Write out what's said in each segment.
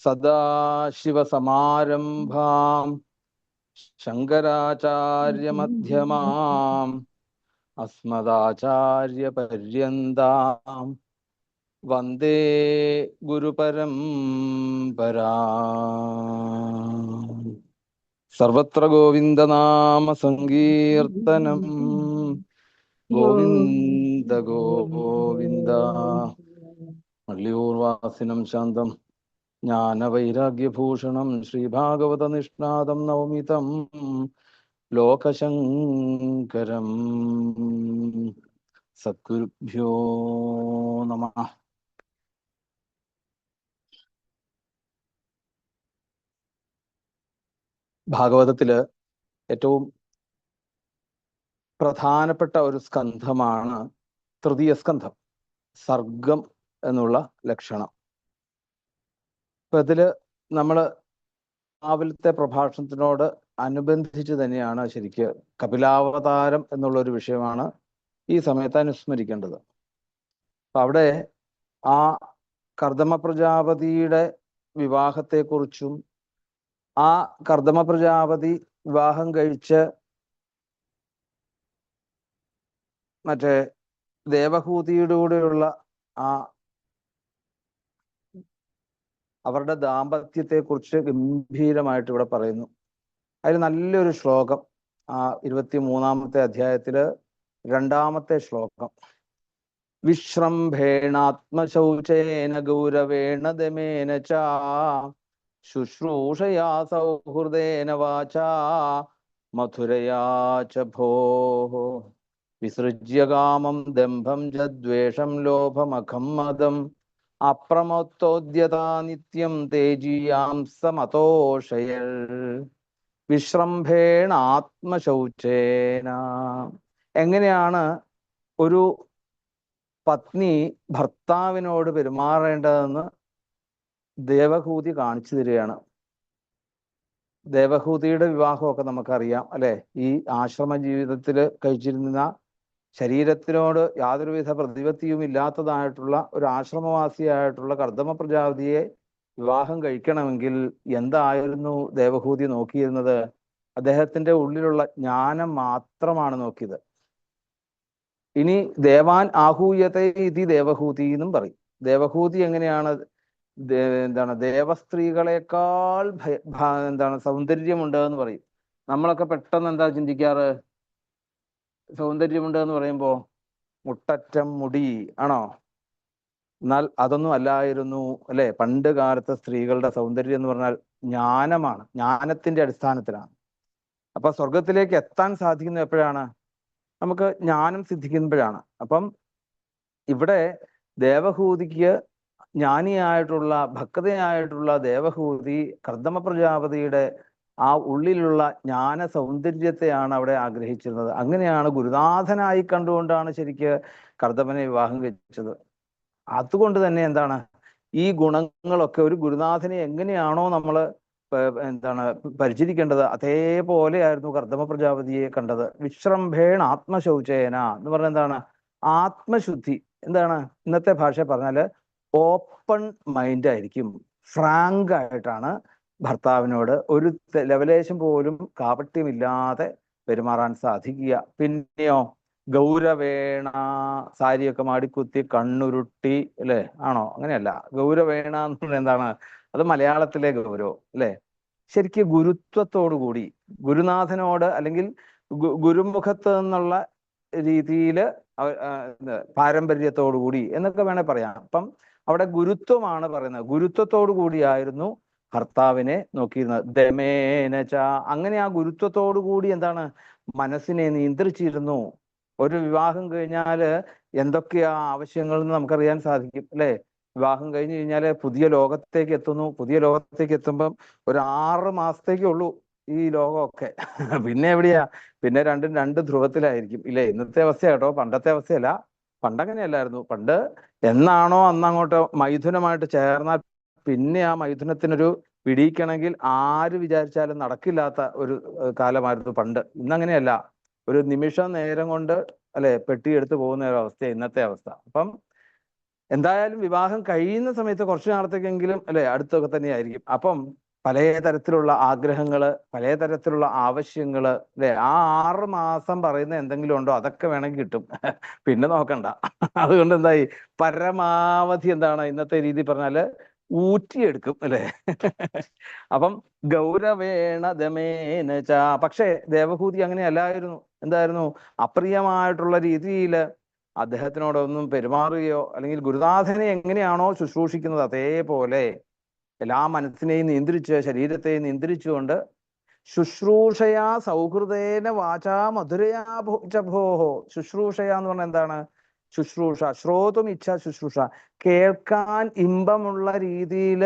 സദാശിവസമാരംഭാം ശങ്കരാചാര്യമധ്യമാം അസ്മദാചാര്യപര്യന്താം വന്ദേ ഗുരുപരംപരാം. സർവത്ര ഗോവിന്ദനാമ സങ്കീർത്തനം. ഗോവിന്ദ ഗോവിന്ദ. മള്ളിയൂർവാസിനം ശാന്തം ജ്ഞാനവൈരാഗ്യഭൂഷണം ശ്രീഭാഗവതനിഷ്ണാദം നവമിതം ലോകശങ്കരം. സദ്ഗുരുഭ്യോ നമഃ. ഭാഗവതത്തില് ഏറ്റവും പ്രധാനപ്പെട്ട ഒരു സ്കന്ധമാണ് തൃതീയ സ്കന്ധം, സർഗം എന്നുള്ള ലക്ഷണം. അപ്പൊ ഇതില് നമ്മള് രാവിലത്തെ പ്രഭാഷണത്തിനോട് അനുബന്ധിച്ച് തന്നെയാണ് ശരിക്ക് കപിലാവതാരം എന്നുള്ള ഒരു വിഷയമാണ് ഈ സമയത്ത് അനുസ്മരിക്കേണ്ടത്. അപ്പൊ അവിടെ ആ കർദമ പ്രജാപതിയുടെ വിവാഹത്തെക്കുറിച്ചും ആ കർദമ പ്രജാപതി വിവാഹം കഴിച്ച് മറ്റേ ദേവഹൂതിയുടെ കൂടെയുള്ള ആ അവരുടെ ദാമ്പത്യത്തെ കുറിച്ച് ഗംഭീരമായിട്ട് ഇവിടെ പറയുന്നു. അതിൽ നല്ലൊരു ശ്ലോകം ആ 23-ാമത്തെ അധ്യായത്തില് 2-ാമത്തെ ശ്ലോകം. വിശ്രംഭേണാത്മശൗചേന ഗൗരവേണ ദമേന ച ശുശ്രൂഷയാ സൗഹൃദേന വാചാ മധുരയാ ച ഭോഃ വിസൃജ്യ കാമം ദംഭം ദ്വേഷം ലോഭമഖം മദം അപ്രമത്തോദ്യതാ നിത്യം തേജീയാം സമതോഷയൽ. വിശ്രംഭേണ ആത്മശൗചേന. എങ്ങനെയാണ് ഒരു പത്നി ഭർത്താവിനോട് പെരുമാറേണ്ടതെന്ന് ദേവഹൂതി കാണിച്ചു തരികയാണ്. ദേവഹൂതിയുടെ വിവാഹമൊക്കെ നമുക്കറിയാം അല്ലെ. ഈ ആശ്രമ ജീവിതത്തിൽ കഴിച്ചിരുന്ന ശരീരത്തിനോട് യാതൊരുവിധ പ്രതിപത്തിയും ഇല്ലാത്തതായിട്ടുള്ള ഒരു ആശ്രമവാസിയായിട്ടുള്ള കർദമ പ്രജാപതിയെ വിവാഹം കഴിക്കണമെങ്കിൽ എന്തായിരുന്നു ദേവഹൂതി നോക്കിയിരുന്നത്? അദ്ദേഹത്തിന്റെ ഉള്ളിലുള്ള ജ്ഞാനം മാത്രമാണ് നോക്കിയത്. ഇനി ദേവാൻ ആഹൂയത്തെ ഇതി ദേവഹൂതി എന്നും പറയും. ദേവഹൂതി എങ്ങനെയാണ് എന്താണ് ദേവസ്ത്രീകളെക്കാൾ സൗന്ദര്യമുണ്ട് എന്ന് പറയും. നമ്മളൊക്കെ പെട്ടെന്ന് എന്താ ചിന്തിക്കാറ്? സൗന്ദര്യമുണ്ട് എന്ന് പറയുമ്പോ മുട്ടറ്റം മുടി ആണോ? എന്നാൽ അതൊന്നും അല്ലായിരുന്നു അല്ലെ. പണ്ട് കാലത്തെ സ്ത്രീകളുടെ സൗന്ദര്യം എന്ന് പറഞ്ഞാൽ ജ്ഞാനമാണ്, ജ്ഞാനത്തിന്റെ അടിസ്ഥാനത്തിലാണ്. അപ്പൊ സ്വർഗത്തിലേക്ക് എത്താൻ സാധിക്കുന്നത് എപ്പോഴാണ്? നമുക്ക് ജ്ഞാനം സിദ്ധിക്കുമ്പോഴാണ്. അപ്പം ഇവിടെ ദേവഹൂതിക്ക് ജ്ഞാനിയായിട്ടുള്ള ഭക്തയായിട്ടുള്ള ദേവഹൂതി കർദമ പ്രജാപതിയുടെ ആ ഉള്ളിലുള്ള ജ്ഞാന സൗന്ദര്യത്തെയാണ് അവിടെ ആഗ്രഹിച്ചിരുന്നത്. അങ്ങനെയാണ് ഗുരുനാഥനായി കണ്ടുകൊണ്ടാണ് ശരിക്ക് കർദമനെ വിവാഹം കഴിച്ചത്. അതുകൊണ്ട് തന്നെ എന്താണ് ഈ ഗുണങ്ങളൊക്കെ ഒരു ഗുരുനാഥനെ എങ്ങനെയാണോ നമ്മൾ പരിചരിക്കേണ്ടത് അതേപോലെയായിരുന്നു കർദമ പ്രജാപതിയെ കണ്ടത്. വിശ്രംഭേണ ആത്മശൗചേന എന്ന് പറഞ്ഞ എന്താണ്? ആത്മശുദ്ധി. എന്താണ് ഇന്നത്തെ ഭാഷ പറഞ്ഞാല് ഓപ്പൺ മൈൻഡ് ആയിരിക്കും, ഫ്രാങ്ക് ആയിട്ടാണ് ഭർത്താവിനോട് ഒരു ലവലേശം പോലും കാപട്യമില്ലാതെ പെരുമാറാൻ സാധിക്കുക. പിന്നെയോ ഗൗരവേണ, സാരിയൊക്കെ മാടിക്കുത്തി കണ്ണുരുട്ടി അല്ലെ, ആണോ? അങ്ങനെയല്ല. ഗൗരവേണ എന്ന് പറഞ്ഞാൽ എന്താണ്? അത് മലയാളത്തിലെ ഗൗരവം അല്ലെ. ശരിക്കും ഗുരുത്വത്തോടുകൂടി ഗുരുനാഥനോട് അല്ലെങ്കിൽ ഗുരുമുഖത്ത് നിന്നുള്ള രീതിയിൽ പാരമ്പര്യത്തോടുകൂടി എന്നൊക്കെ വേണേൽ പറയാം. അപ്പം അവിടെ ഗുരുത്വമാണ് പറയുന്നത്. ഗുരുത്വത്തോടു കൂടിയായിരുന്നു ഭർത്താവിനെ നോക്കിയിരുന്നത്. ദമേനച. അങ്ങനെ ആ ഗുരുത്വത്തോടു കൂടി എന്താണ് മനസ്സിനെ നിയന്ത്രിച്ചിരുന്നു. ഒരു വിവാഹം കഴിഞ്ഞാല് എന്തൊക്കെയാ ആവശ്യങ്ങൾ എന്ന് നമുക്കറിയാൻ സാധിക്കും അല്ലെ. വിവാഹം കഴിഞ്ഞു കഴിഞ്ഞാല് പുതിയ ലോകത്തേക്ക് എത്തുന്നു. പുതിയ ലോകത്തേക്ക് എത്തുമ്പം ഒരു 6 മാസത്തേക്കേ ഉള്ളൂ ഈ ലോകമൊക്കെ. പിന്നെ എവിടെയാ? പിന്നെ രണ്ടും രണ്ട് ധ്രുവത്തിലായിരിക്കും ഇല്ലേ. ഇന്നത്തെ അവസ്ഥ കേട്ടോ, പണ്ടത്തെ അവസ്ഥയല്ല. പണ്ടങ്ങനെയല്ലായിരുന്നു. പണ്ട് എന്നാണോ അന്നങ്ങോട്ട് മൈഥുനമായിട്ട് ചേർന്നാൽ പിന്നെ ആ മൈഥുനത്തിനൊരു പിടിക്കണമെങ്കിൽ ആര് വിചാരിച്ചാലും നടക്കില്ലാത്ത ഒരു കാലമായിരുന്നു പണ്ട്. ഇന്നങ്ങനെയല്ല. ഒരു നിമിഷ നേരം കൊണ്ട് അല്ലെ പെട്ടിയെടുത്ത് പോകുന്ന ഒരു അവസ്ഥ ഇന്നത്തെ അവസ്ഥ. അപ്പം എന്തായാലും വിവാഹം കഴിയുന്ന സമയത്ത് കുറച്ചു നാളത്തേക്കെങ്കിലും അല്ലെ അടുത്തൊക്കെ തന്നെയായിരിക്കും. അപ്പം പല തരത്തിലുള്ള ആഗ്രഹങ്ങള്, പല തരത്തിലുള്ള ആവശ്യങ്ങള് അല്ലെ, ആ 6 മാസം പറയുന്ന എന്തെങ്കിലും ഉണ്ടോ അതൊക്കെ വേണമെങ്കിൽ കിട്ടും. പിന്നെ നോക്കണ്ട. അതുകൊണ്ട് എന്തായി, പരമാവധി എന്താണ് ഇന്നത്തെ രീതി പറഞ്ഞാല് ഊറ്റിയെടുക്കും അല്ലെ. അപ്പം ഗൗരവേണ ദമേനച. പക്ഷേ ദേവഹൂതി അങ്ങനെ അല്ലായിരുന്നു. എന്തായിരുന്നു? അപ്രിയമായിട്ടുള്ള രീതിയിൽ അദ്ദേഹത്തിനോടൊന്നും പെരുമാറുകയോ, അല്ലെങ്കിൽ ഗുരുനാഥനെ എങ്ങനെയാണോ ശുശ്രൂഷിക്കുന്നത് അതേപോലെ എല്ലാ മനസ്സിനെയും നിയന്ത്രിച്ച് ശരീരത്തെയും നിയന്ത്രിച്ചുകൊണ്ട് ശുശ്രൂഷയാ സൗഹൃദേന വാചാ മധുരയാ ഭോഹോ. ശുശ്രൂഷയ എന്ന് പറഞ്ഞാൽ എന്താണ്? ശുശ്രൂഷ, ശ്രോതും ഇച്ഛ ശുശ്രൂഷ, കേൾക്കാൻ ഇമ്പമുള്ള രീതിയിൽ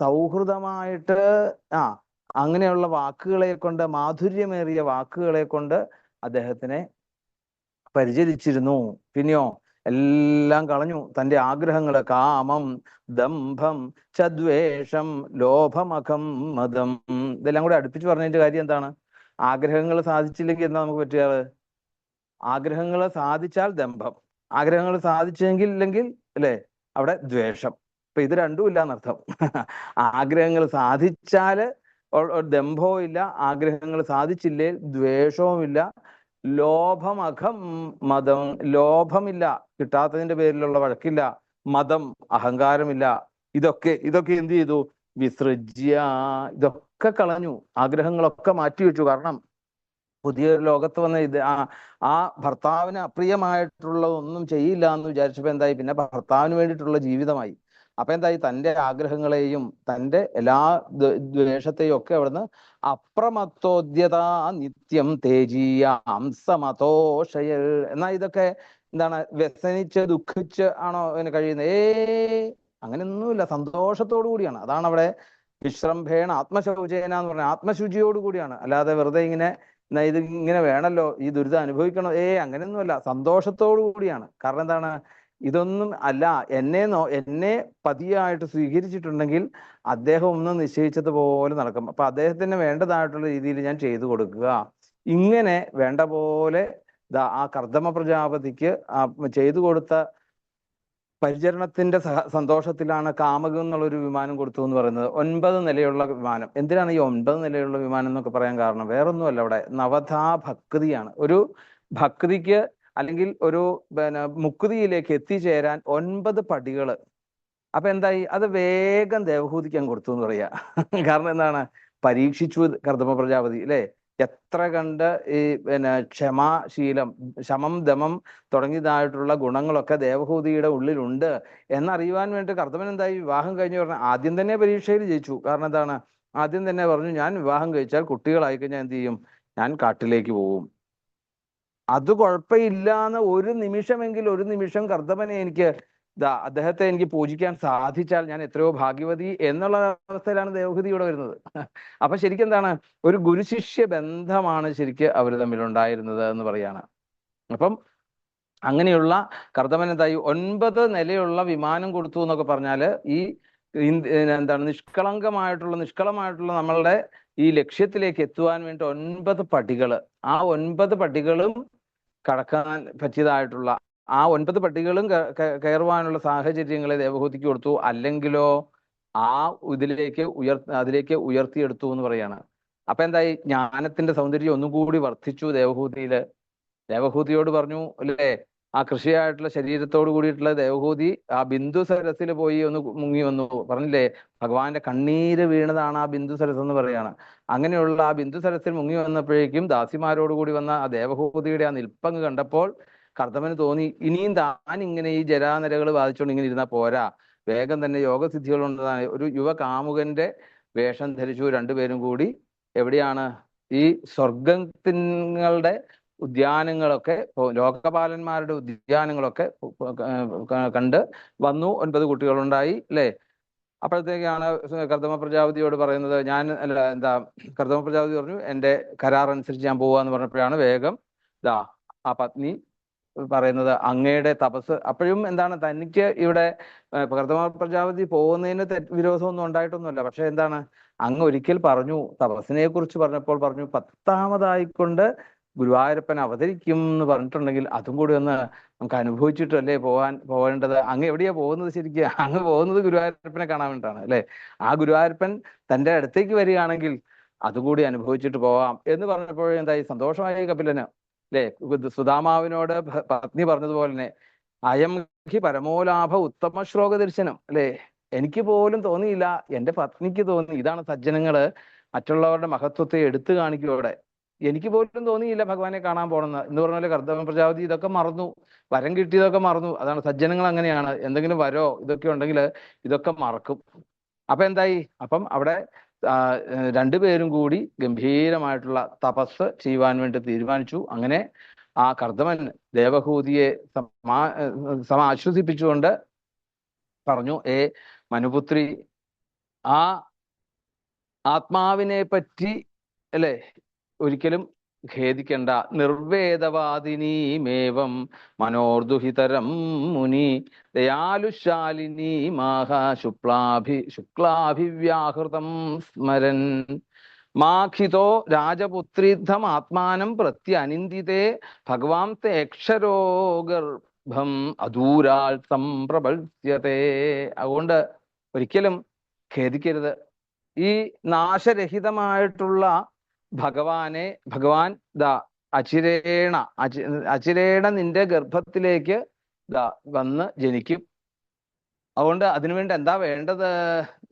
സൗഹൃദമായിട്ട് അങ്ങനെയുള്ള വാക്കുകളെ കൊണ്ട്, മാധുര്യമേറിയ വാക്കുകളെ കൊണ്ട് അദ്ദേഹത്തിനെ പരിചരിച്ചിരുന്നു. പിന്നെയോ എല്ലാം കളഞ്ഞു. തൻ്റെ ആഗ്രഹങ്ങള്, കാമം, ദംഭം, ചദ്വേഷം, ലോഭമഖം, മതം, ഇതെല്ലാം കൂടെ അടുപ്പിച്ച് പറഞ്ഞതിന്റെ കാര്യം എന്താണ്? ആഗ്രഹങ്ങൾ സാധിച്ചില്ലെങ്കിൽ എന്താ നമുക്ക് പറ്റുക? ആഗ്രഹങ്ങൾ സാധിച്ചാൽ ദംഭം, ആഗ്രഹങ്ങൾ സാധിച്ചെങ്കിൽ ഇല്ലെങ്കിൽ അല്ലെ അവിടെ ദ്വേഷം. ഇപ്പൊ ഇത് രണ്ടും ഇല്ലാന്നർത്ഥം. ആഗ്രഹങ്ങൾ സാധിച്ചാല് ദംഭവും ഇല്ല, ആഗ്രഹങ്ങൾ സാധിച്ചില്ലേ ദ്വേഷവും ഇല്ല. ലോഭമഖം മതം, ലോഭമില്ല, കിട്ടാത്തതിന്റെ പേരിലുള്ള വഴക്കില്ല. മതം, അഹങ്കാരമില്ല. ഇതൊക്കെ എന്ത് ചെയ്തു? വിസൃജ്യ, ഇതൊക്കെ കളഞ്ഞു, ആഗ്രഹങ്ങളൊക്കെ മാറ്റിവെച്ചു. കാരണം പുതിയൊരു ലോകത്ത് വന്ന ആ ഭർത്താവിന് അപ്രിയമായിട്ടുള്ളതൊന്നും ചെയ്യില്ല എന്ന് വിചാരിച്ചപ്പോ എന്തായി? പിന്നെ ഭർത്താവിന് വേണ്ടിയിട്ടുള്ള ജീവിതമായി. അപ്പൊ എന്തായി? തൻ്റെ ആഗ്രഹങ്ങളെയും തൻ്റെ എല്ലാ ദ്വേഷത്തെയും ഒക്കെ അവിടുന്ന് അപ്രമത്തോദ്യത നിത്യം തേജീയാം സമതോഷയൽ. എന്നാ ഇതൊക്കെ എന്താണ്? വ്യസനിച്ച് ദുഃഖിച്ച് ആണോ അതിന് കഴിയുന്നത്? അങ്ങനെയൊന്നുമില്ല, സന്തോഷത്തോടു കൂടിയാണ്. അതാണ് അവിടെ വിശ്രംഭേണ ആത്മശൗചേന എന്ന് പറഞ്ഞാൽ ആത്മശുചിയോട് കൂടിയാണ്. അല്ലാതെ വെറുതെ ഇങ്ങനെ ഇത് ഇങ്ങനെ വേണമല്ലോ, ഈ ദുരിതം അനുഭവിക്കണം, അങ്ങനെയൊന്നുമല്ല, സന്തോഷത്തോടു കൂടിയാണ്. കാരണം എന്താണ്? ഇതൊന്നും അല്ല, എന്നെ പതിയായിട്ട് സ്വീകരിച്ചിട്ടുണ്ടെങ്കിൽ അദ്ദേഹം ഒന്ന് നിശ്ചയിച്ചതുപോലെ നടക്കും. അപ്പൊ അദ്ദേഹത്തിന് വേണ്ടതായിട്ടുള്ള രീതിയിൽ ഞാൻ ചെയ്തു കൊടുക്കുക. ഇങ്ങനെ വേണ്ട പോലെ ആ കർദമ പ്രജാപതിക്ക് ചെയ്തു കൊടുത്ത പരിചരണത്തിന്റെ സന്തോഷത്തിലാണ് കാമകം എന്നുള്ളൊരു വിമാനം കൊടുത്തു എന്ന് പറയുന്നത്. 9 നിലയുള്ള വിമാനം. എന്തിനാണ് ഈ 9 നിലയുള്ള വിമാനം എന്നൊക്കെ പറയാൻ കാരണം? വേറൊന്നുമല്ല, അവിടെ നവധാ ഭക്തിയാണ്. ഒരു ഭക്തിക്ക് അല്ലെങ്കിൽ ഒരു മുക്തിയിലേക്ക് എത്തിച്ചേരാൻ 9 പടികള്. അപ്പൊ എന്തായി? അത് വേഗം ദേവഹൂതിക്ക് അങ്ങ് കൊടുത്തു എന്ന് പറയാ. കാരണം എന്താണ്? പരീക്ഷിച്ചു കർദമ പ്രജാപതി അല്ലെ. എത്ര കണ്ട് ഈ ക്ഷമാശീലം, ശമം, ദമം തുടങ്ങിയതായിട്ടുള്ള ഗുണങ്ങളൊക്കെ ദേവഹൂതിയുടെ ഉള്ളിലുണ്ട് എന്നറിയുവാൻ വേണ്ടി കർദമൻ എന്തായി? വിവാഹം കഴിഞ്ഞ് പറഞ്ഞ ആദ്യം തന്നെ പരീക്ഷയിൽ ജയിച്ചു. കാരണം എന്താണ്? ആദ്യം തന്നെ പറഞ്ഞു, ഞാൻ വിവാഹം കഴിച്ചാൽ കുട്ടികളായി കഴിഞ്ഞാൽ എന്ത് ചെയ്യും? ഞാൻ കാട്ടിലേക്ക് പോകും. അത് കുഴപ്പമില്ലാന്ന് ഒരു നിമിഷം കർദമനെ എനിക്ക് അദ്ദേഹത്തെ എനിക്ക് പൂജിക്കാൻ സാധിച്ചാൽ ഞാൻ എത്രയോ ഭാഗ്യവതി എന്നുള്ള അവസ്ഥയിലാണ് ദേവഹൂതി ഇവിടെ വരുന്നത്. അപ്പൊ ശരിക്കും എന്താണ്? ഒരു ഗുരുശിഷ്യ ബന്ധമാണ് ശരിക്ക് അവർ തമ്മിലുണ്ടായിരുന്നത് എന്ന് പറയാണ്. അപ്പം അങ്ങനെയുള്ള കർദമൻ എന്തായി? 9 നിലയുള്ള വിമാനം കൊടുത്തു എന്നൊക്കെ പറഞ്ഞാല് ഈ എന്താണ്? നിഷ്കളമായിട്ടുള്ള നമ്മളുടെ ഈ ലക്ഷ്യത്തിലേക്ക് എത്തുവാൻ വേണ്ടി 9 പടികള്. ആ 9 പടികളും കടക്കാൻ പറ്റിയതായിട്ടുള്ള ആ 9 പടികളും കയറുവാനുള്ള സാഹചര്യങ്ങളെ ദേവഹൂതിക്ക് കൊടുത്തു. അല്ലെങ്കിലോ അതിലേക്ക് ഉയർത്തിയെടുത്തു എന്ന് പറയാണ്. അപ്പൊ എന്തായി? ജ്ഞാനത്തിന്റെ സൗന്ദര്യം ഒന്നും കൂടി വർദ്ധിച്ചു ദേവഹൂതിയില്. ദേവഹൂതിയോട് പറഞ്ഞു അല്ലേ, ആ കൃഷിയായിട്ടുള്ള ശരീരത്തോട് കൂടിയിട്ടുള്ള ദേവഹൂതി ആ ബിന്ദു സരസിൽ പോയി ഒന്ന് മുങ്ങി വന്നു. പറഞ്ഞില്ലേ, ഭഗവാന്റെ കണ്ണീര് വീണതാണ് ആ ബിന്ദു സരസ് എന്ന് പറയാണ്. അങ്ങനെയുള്ള ആ ബിന്ദു സരസിൽ മുങ്ങി വന്നപ്പോഴേക്കും ദാസിമാരോട് കൂടി വന്ന ആ ദേവഹൂതിയുടെ ആ നിൽപ്പങ്ങ് കണ്ടപ്പോൾ കർദമന് തോന്നി, ഇനിയും താൻ ഇങ്ങനെ ഈ ജരാനരകൾ ബാധിച്ചുകൊണ്ട് ഇങ്ങനെ ഇരുന്നാൽ പോരാ, വേഗം തന്നെ യോഗസിദ്ധികളുണ്ടെന്നാണ്. ഒരു യുവകാമുകന്റെ വേഷം ധരിച്ചു രണ്ടുപേരും കൂടി. എവിടെയാണ്? ഈ സ്വർഗങ്ങളുടെ ഉദ്യാനങ്ങളൊക്കെ, ലോകപാലന്മാരുടെ ഉദ്യാനങ്ങളൊക്കെ കണ്ട് വന്നു. 9 കുട്ടികളുണ്ടായി അല്ലേ. അപ്പോഴത്തേക്കാണ് കർദമ പ്രജാപതിയോട് പറയുന്നത്, കർദമ പ്രജാപതി പറഞ്ഞു, എൻ്റെ കരാർ അനുസരിച്ച് ഞാൻ പോവാന്ന് പറഞ്ഞപ്പോഴാണ് വേഗം ആ പത്നി പറയുന്നത്, അങ്ങയുടെ തപസ്. അപ്പോഴും എന്താണ്? തനിക്ക് ഇവിടെ കർദമ പ്രജാപതി പോകുന്നതിന് വിരോധമൊന്നും ഉണ്ടായിട്ടൊന്നുമല്ല. പക്ഷെ എന്താണ്? അങ്ങ് ഒരിക്കൽ പറഞ്ഞു, തപസ്സിനെ കുറിച്ച് പറഞ്ഞപ്പോൾ പറഞ്ഞു, 10ാമതായിക്കൊണ്ട് ഗുരുവായൂരപ്പൻ അവതരിക്കും എന്ന് പറഞ്ഞിട്ടുണ്ടെങ്കിൽ അതും കൂടി ഒന്ന് നമുക്ക് അനുഭവിച്ചിട്ടല്ലേ പോകേണ്ടത്. അങ്ങ് എവിടെയാ പോകുന്നത് ശരിക്കും? അങ്ങ് പോകുന്നത് ഗുരുവായൂരപ്പനെ കാണാൻ വേണ്ടിയിട്ടാണ് അല്ലേ? ആ ഗുരുവായൂരപ്പൻ തന്റെ അടുത്തേക്ക് വരികയാണെങ്കിൽ അതുകൂടി അനുഭവിച്ചിട്ട് പോവാം എന്ന് പറഞ്ഞപ്പോഴേ എന്തായി, സന്തോഷമായി കപിലന് അല്ലേ? സുദാമാവിനോട് പത്നി പറഞ്ഞതുപോലെ തന്നെ അയം ഹി പരമോലാഭ ഉത്തമ ശ്ലോക ദർശനം അല്ലേ? എനിക്ക് പോലും തോന്നിയില്ല, എന്റെ പത്നിക്ക് തോന്നി. ഇതാണ് സജ്ജനങ്ങള് മറ്റുള്ളവരുടെ മഹത്വത്തെ എടുത്തു കാണിക്കും. എനിക്ക് പോലും തോന്നിയില്ല ഭഗവാനെ കാണാൻ പോണെന്ന് എന്ന് പറഞ്ഞ പോലെ കർദമ പ്രജാപതി ഇതൊക്കെ മറന്നു, വരം കിട്ടിയതൊക്കെ മറന്നു. അതാണ് സജ്ജനങ്ങൾ, അങ്ങനെയാണ്. എന്തെങ്കിലും വരോ ഇതൊക്കെ ഉണ്ടെങ്കിൽ ഇതൊക്കെ മറക്കും. അപ്പൊ എന്തായി, അപ്പം അവിടെ രണ്ടുപേരും കൂടി ഗംഭീരമായിട്ടുള്ള തപസ് ചെയ്യുവാൻ വേണ്ടി തീരുമാനിച്ചു. അങ്ങനെ ആ കർദമൻ ദേവഹൂതിയെ ആശ്വസിപ്പിച്ചുകൊണ്ട് പറഞ്ഞു, മനുപുത്രി, ആ ആത്മാവിനെ പറ്റി അല്ലെ ഒരിക്കലും ഖേദിക്കണ്ട. നിർവേദവാദിനീമേവം മനോർദുഹിതരം മുനി ദയാലുശാലിനി മാഹ ശുക്ലാഭിവ്യാഹൃതം സ്മരൻ മാഖിതോ രാജപുത്രീദ്ധം ആത്മാനം പ്രത്യനിന്ദിതേ ഭഗവാൻ തേക്ഷരോഗർഭം അദൂരാൽ സംപ്രബൽസ്യതേ. അതുകൊണ്ട് ഒരിക്കലും ഖേദിക്കരുത്. ഈ നാശരഹിതമായിട്ടുള്ള ഭഗവാൻ അചിരേണ നിന്റെ ഗർഭത്തിലേക്ക് വന്ന് ജനിക്കും. അതുകൊണ്ട് അതിനുവേണ്ടി എന്താ വേണ്ടത്?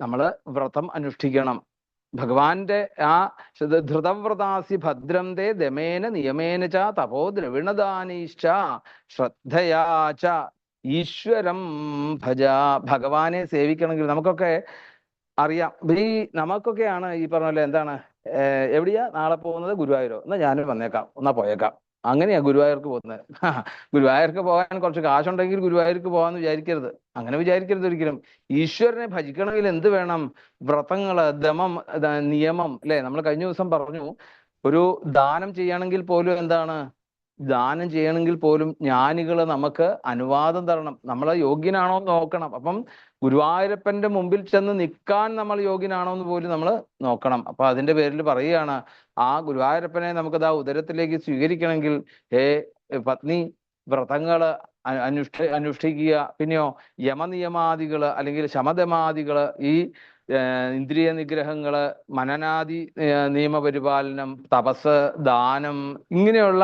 നമ്മള് വ്രതം അനുഷ്ഠിക്കണം. ഭഗവാന്റെ ആ ധൃതവ്രതാസി ഭദ്രം തേ ദമേന നിയമേന ച തപോ ദ്രവിണദാനീശ്ച ശ്രദ്ധയാച ഈശ്വരം ഭജ. ഭഗവാനെ സേവിക്കണമെങ്കിൽ നമുക്കൊക്കെ അറിയാം. നമുക്കൊക്കെയാണ് ഈ പറഞ്ഞ പോലെ എന്താണ്, എവിടെയാ നാളെ പോകുന്നത്? ഗുരുവായൂരോ? എന്നാ ഞാനും വന്നേക്കാം, എന്നാ പോയേക്കാം. അങ്ങനെയാ ഗുരുവായൂർക്ക് പോകുന്നത്. ഗുരുവായൂർക്ക് പോകാൻ കുറച്ച് കാശുണ്ടെങ്കിൽ ഗുരുവായൂർക്ക് പോകാന്ന് വിചാരിക്കരുത്. അങ്ങനെ വിചാരിക്കരുത് ഒരിക്കലും. ഈശ്വരനെ ഭജിക്കണമെങ്കിൽ എന്ത് വേണം? വ്രതങ്ങള്, ദമം, നിയമം അല്ലെ? നമ്മൾ കഴിഞ്ഞ ദിവസം പറഞ്ഞു, ഒരു ദാനം ചെയ്യണമെങ്കിൽ പോലും എന്താണ്, ദാനം ചെയ്യണമെങ്കിൽ പോലും ജ്ഞാനികള് നമുക്ക് അനുവാദം തരണം. നമ്മളെ യോഗ്യനാണോ എന്ന് നോക്കണം. അപ്പം ഗുരുവായൂരപ്പന്റെ മുമ്പിൽ ചെന്ന് നിൽക്കാൻ നമ്മൾ യോഗ്യനാണോ എന്ന് പോലും നമ്മൾ നോക്കണം. അപ്പൊ അതിന്റെ പേരിൽ പറയുകയാണ്, ആ ഗുരുവായൂരപ്പനെ നമുക്ക് ഉദരത്തിലേക്ക് സ്വീകരിക്കണമെങ്കിൽ പത്നി വ്രതങ്ങള് അനുഷ്ഠിക്കുക. പിന്നെയോ യമനിയമാദികള് അല്ലെങ്കിൽ ശമദമാദികള്, ഈ ഇന്ദ്രിയ നിഗ്രഹങ്ങള്, മനനാദി നിയമപരിപാലനം, തപസ്, ദാനം, ഇങ്ങനെയുള്ള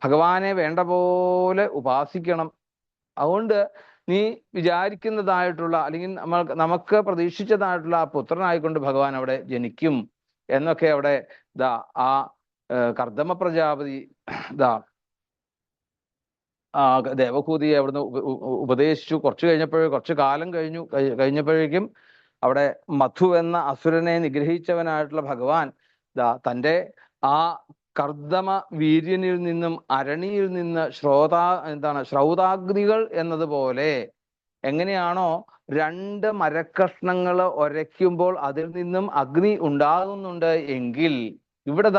ഭഗവാനെ വേണ്ട പോലെ ഉപാസിക്കണം. അതുകൊണ്ട് നീ വിചാരിക്കുന്നതായിട്ടുള്ള അല്ലെങ്കിൽ നമുക്ക് പ്രതീക്ഷിച്ചതായിട്ടുള്ള ആ പുത്രനായിക്കൊണ്ട് ഭഗവാൻ അവിടെ ജനിക്കും എന്നൊക്കെ അവിടെ ആ കർദമ പ്രജാപതി ദേവഹൂതിയെ അവിടുന്ന് ഉപദേശിച്ചു. കുറച്ചു കാലം കഴിഞ്ഞപ്പോഴേക്കും അവിടെ മധു എന്ന അസുരനെ നിഗ്രഹിച്ചവനായിട്ടുള്ള ഭഗവാൻ തൻ്റെ ആ കർദമ വീര്യനിൽ നിന്നും അരണിയിൽ നിന്ന് ശ്രൗതാഗ്നികൾ എന്നതുപോലെ എങ്ങനെയാണോ രണ്ട് മരക്കഷ്ണങ്ങൾ ഒരയ്ക്കുമ്പോൾ അതിൽ നിന്നും അഗ്നി ഉണ്ടാകുന്നുണ്ട് എങ്കിൽ ഇവിടെ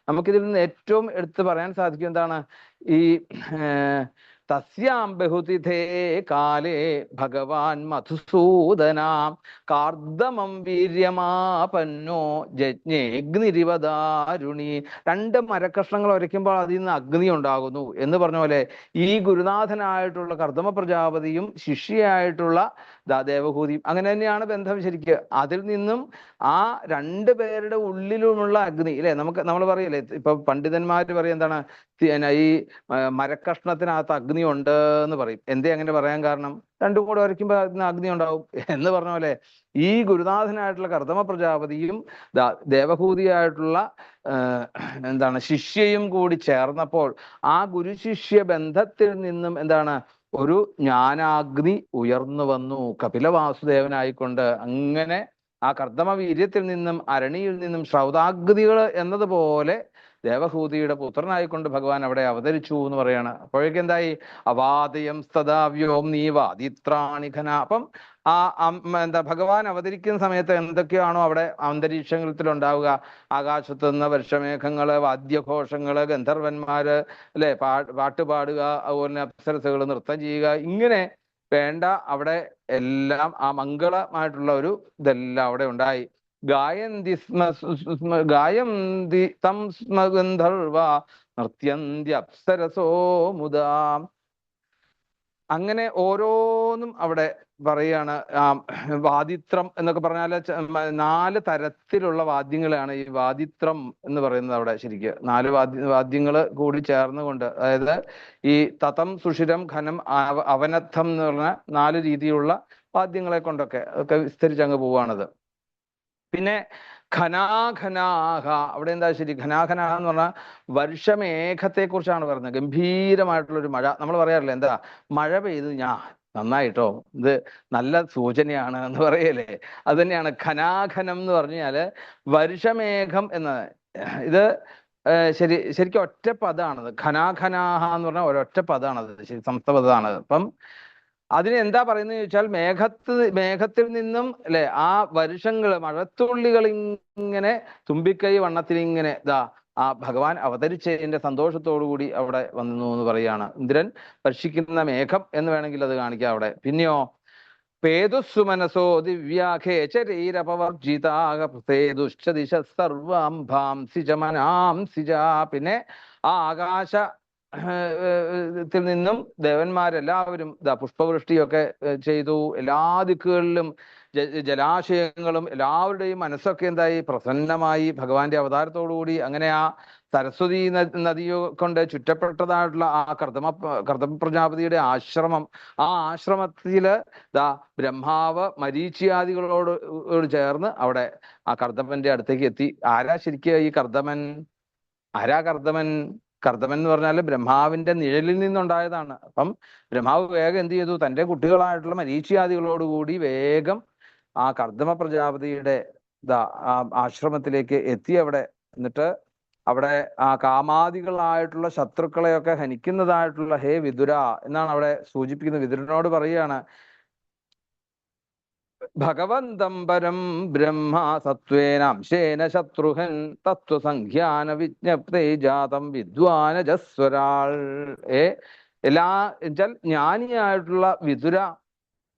നമുക്കിതിൽ നിന്ന് ഏറ്റവും എടുത്ത് പറയാൻ സാധിക്കും എന്താണ്, ഈ തസ്യാം ബഹുതിഥേ കാലേ ഭഗവാൻ മധുസൂദനാം കാർദമം വീര്യമാപന്നോ ജജ്ഞേഗ്നിരിവദാരുണി. രണ്ട് മരക്കഷ്ണങ്ങൾ ഒരയ്ക്കുമ്പോൾ അതിൽ നിന്ന് അഗ്നി ഉണ്ടാകുന്നു എന്ന് പറഞ്ഞ പോലെ ഈ ഗുരുനാഥനായിട്ടുള്ള കർദമ പ്രജാപതിയും ശിഷ്യയായിട്ടുള്ള ദേവഹൂതിയും അങ്ങനെ തന്നെയാണ് ബന്ധം ശരിക്ക്. അതിൽ നിന്നും ആ രണ്ടു പേരുടെ ഉള്ളിലുമുള്ള അഗ്നി അല്ലെ, നമ്മൾ പറയല്ലേ, ഇപ്പൊ പണ്ഡിതന്മാര് പറയും എന്താണ്, ഈ മരക്കഷ്ണത്തിനകത്ത് അഗ്നി ഉണ്ട് എന്ന് പറയും. എന്തേ അങ്ങനെ പറയാൻ കാരണം? രണ്ടും കൂടെ വരയ്ക്കുമ്പോൾ അതിന് അഗ്നി ഉണ്ടാവും എന്ന് പറഞ്ഞ പോലെ ഈ ഗുരുനാഥനായിട്ടുള്ള കർദമ പ്രജാപതിയും ദേവഹൂതിയായിട്ടുള്ള ശിഷ്യയും കൂടി ചേർന്നപ്പോൾ ആ ഗുരുശിഷ്യ ബന്ധത്തിൽ നിന്നും ഒരു ജ്ഞാനാഗ്നി ഉയർന്നു വന്നു കപിലവാസുദേവനായിക്കൊണ്ട്. അങ്ങനെ ആ കർദമ വീര്യത്തിൽ നിന്നും അരണിയിൽ നിന്നും ശ്രൗതാഗ്നികൾ എന്നതുപോലെ ദേവഹൂതിയുടെ പുത്രനായിക്കൊണ്ട് ഭഗവാൻ അവിടെ അവതരിച്ചു എന്ന് പറയാണ്. അപ്പോഴേക്കും എന്തായി, അവാദയം സ്തദാവ്യോം നീ വാദിത്രാണിഘന. അപ്പം ഭഗവാൻ അവതരിക്കുന്ന സമയത്ത് എന്തൊക്കെയാണോ അവിടെ അന്തരീക്ഷത്തിൽ ഉണ്ടാവുക, ആകാശത്ത് നിന്ന് വർഷമേഘങ്ങള്, വാദ്യഘോഷങ്ങള്, ഗന്ധർവന്മാര് അല്ലെ, പാട്ടുപാടുക, അതുപോലെ അപ്സരസുകൾ നൃത്തം ചെയ്യുക, ഇങ്ങനെ വേണ്ട അവിടെ എല്ലാം ആ മംഗളമായിട്ടുള്ള ഒരു ഇതെല്ലാം അവിടെ ഉണ്ടായി. ഗായന്തി ഗായന്തി തം സ്മ ഗന്ധർവ നൃത്യന്തി അപ്സരസോ മുദാ. അങ്ങനെ ഓരോന്നും അവിടെ പറയാണ്. വാദിത്രം എന്നൊക്കെ പറഞ്ഞാൽ 4 തരത്തിലുള്ള വാദ്യങ്ങളാണ് ഈ വാദിത്രം എന്ന് പറയുന്നത്. അവിടെ ശരിക്ക് 4 വാദ്യങ്ങൾ കൂടി ചേർന്നുകൊണ്ട്, അതായത് ഈ തതം, സുഷിരം, ഘനം, അവനർത്ഥം എന്ന് പറഞ്ഞ 4 രീതിയിലുള്ള വാദ്യങ്ങളെ കൊണ്ടൊക്കെ വിസ്തരിച്ചങ്ങ് പോവാണത്. പിന്നെ ഘനാഘനാഹ, അവിടെ എന്താ ശരി, ഘനാഘനാഹ എന്ന് പറഞ്ഞാൽ വർഷമേഘത്തെ കുറിച്ചാണ് പറയുന്നത്. ഗംഭീരമായിട്ടുള്ള ഒരു മഴ. നമ്മൾ പറയാറില്ല എന്താ, മഴ പെയ്തു നന്നായിട്ടോ, ഇത് നല്ല സൂചനയാണ് എന്ന് പറയല്ലേ. അത് തന്നെയാണ് ഘനാഘനം എന്ന് പറഞ്ഞാല് വർഷമേഘം എന്ന ഇത് ശരിക്കും ഒറ്റ പദമാണത്. ഘനാഘനാഹ എന്ന് പറഞ്ഞാൽ ഒരൊറ്റ പദമാണത്, ശരി, സമസ്തപദമാണ്. അപ്പം അതിന് എന്താ പറയുന്നത് ചോദിച്ചാൽ, മേഘത്തിൽ നിന്നും അല്ലെ ആ വർഷങ്ങൾ, മഴത്തുള്ളികൾ ഇങ്ങനെ തുമ്പിക്കൈ വണ്ണത്തിൽ ഇങ്ങനെ ആ ഭഗവാൻ അവതരിച്ചതിന്റെ സന്തോഷത്തോടു കൂടി അവിടെ വന്നു എന്ന് പറയാണ്. ഇന്ദ്രൻ വർഷിക്കുന്ന മേഘം എന്ന് വേണമെങ്കിൽ അത് കാണിക്കാം അവിടെ. പിന്നെയോ പേതുസ്സു മനസോ ദിവ്യാഖേചരീരപവർജിതാഗേതുശ്ചദിശ സർവാംഭാംസി ച മനാംസി ച. പിന്നെ ആ ആകാശ ത്തിൽ നിന്നും ദേവന്മാരെല്ലാവരും പുഷ്പവൃഷ്ടിയൊക്കെ ചെയ്തു. എല്ലാ ദിക്കുകളിലും ജലാശയങ്ങളും എല്ലാവരുടെയും മനസ്സൊക്കെ എന്തായി, പ്രസന്നമായി ഭഗവാന്റെ അവതാരത്തോടുകൂടി. അങ്ങനെ ആ സരസ്വതി നദിയോ കൊണ്ട് ചുറ്റപ്പെട്ടതായിട്ടുള്ള ആ കർദമ പ്രജാപതിയുടെ ആശ്രമം, ആ ആശ്രമത്തില് ബ്രഹ്മാവ് മരീചിയാദികളോട് ചേർന്ന് അവിടെ ആ കർദമന്റെ അടുത്തേക്ക് എത്തി. ആരാ ശരിക്കും ഈ കർദമൻ? ആരാ കർദമൻ? കർദമൻ എന്ന് പറഞ്ഞാൽ ബ്രഹ്മാവിന്റെ നിഴലിൽ നിന്നുണ്ടായതാണ്. അപ്പം ബ്രഹ്മാവ് വേഗം എന്ത് ചെയ്തു, തന്റെ കുട്ടികളായിട്ടുള്ള മരീചിയാദികളോടുകൂടി വേഗം ആ കർദമ പ്രജാപതിയുടെ ആശ്രമത്തിലേക്ക് എത്തി. അവിടെ എന്നിട്ട് അവിടെ ആ കാമാദികളായിട്ടുള്ള ശത്രുക്കളെയൊക്കെ ഹനിക്കുന്നതായിട്ടുള്ള ഹേ വിതുര എന്നാണ് അവിടെ സൂചിപ്പിക്കുന്നത്. വിതുരനോട് പറയുകയാണ്, ഭഗവന്തം പരം ബ്രഹ്മ സത്വേനാംശേന ശത്രുഹൻ തത്വസംഖ്യാന വിജ്ഞപ്തേ ജാതം വിദ്വാനജസ്വരാൾ. എന്നുവെച്ചാൽ ജ്ഞാനിയായിട്ടുള്ള വിതുര,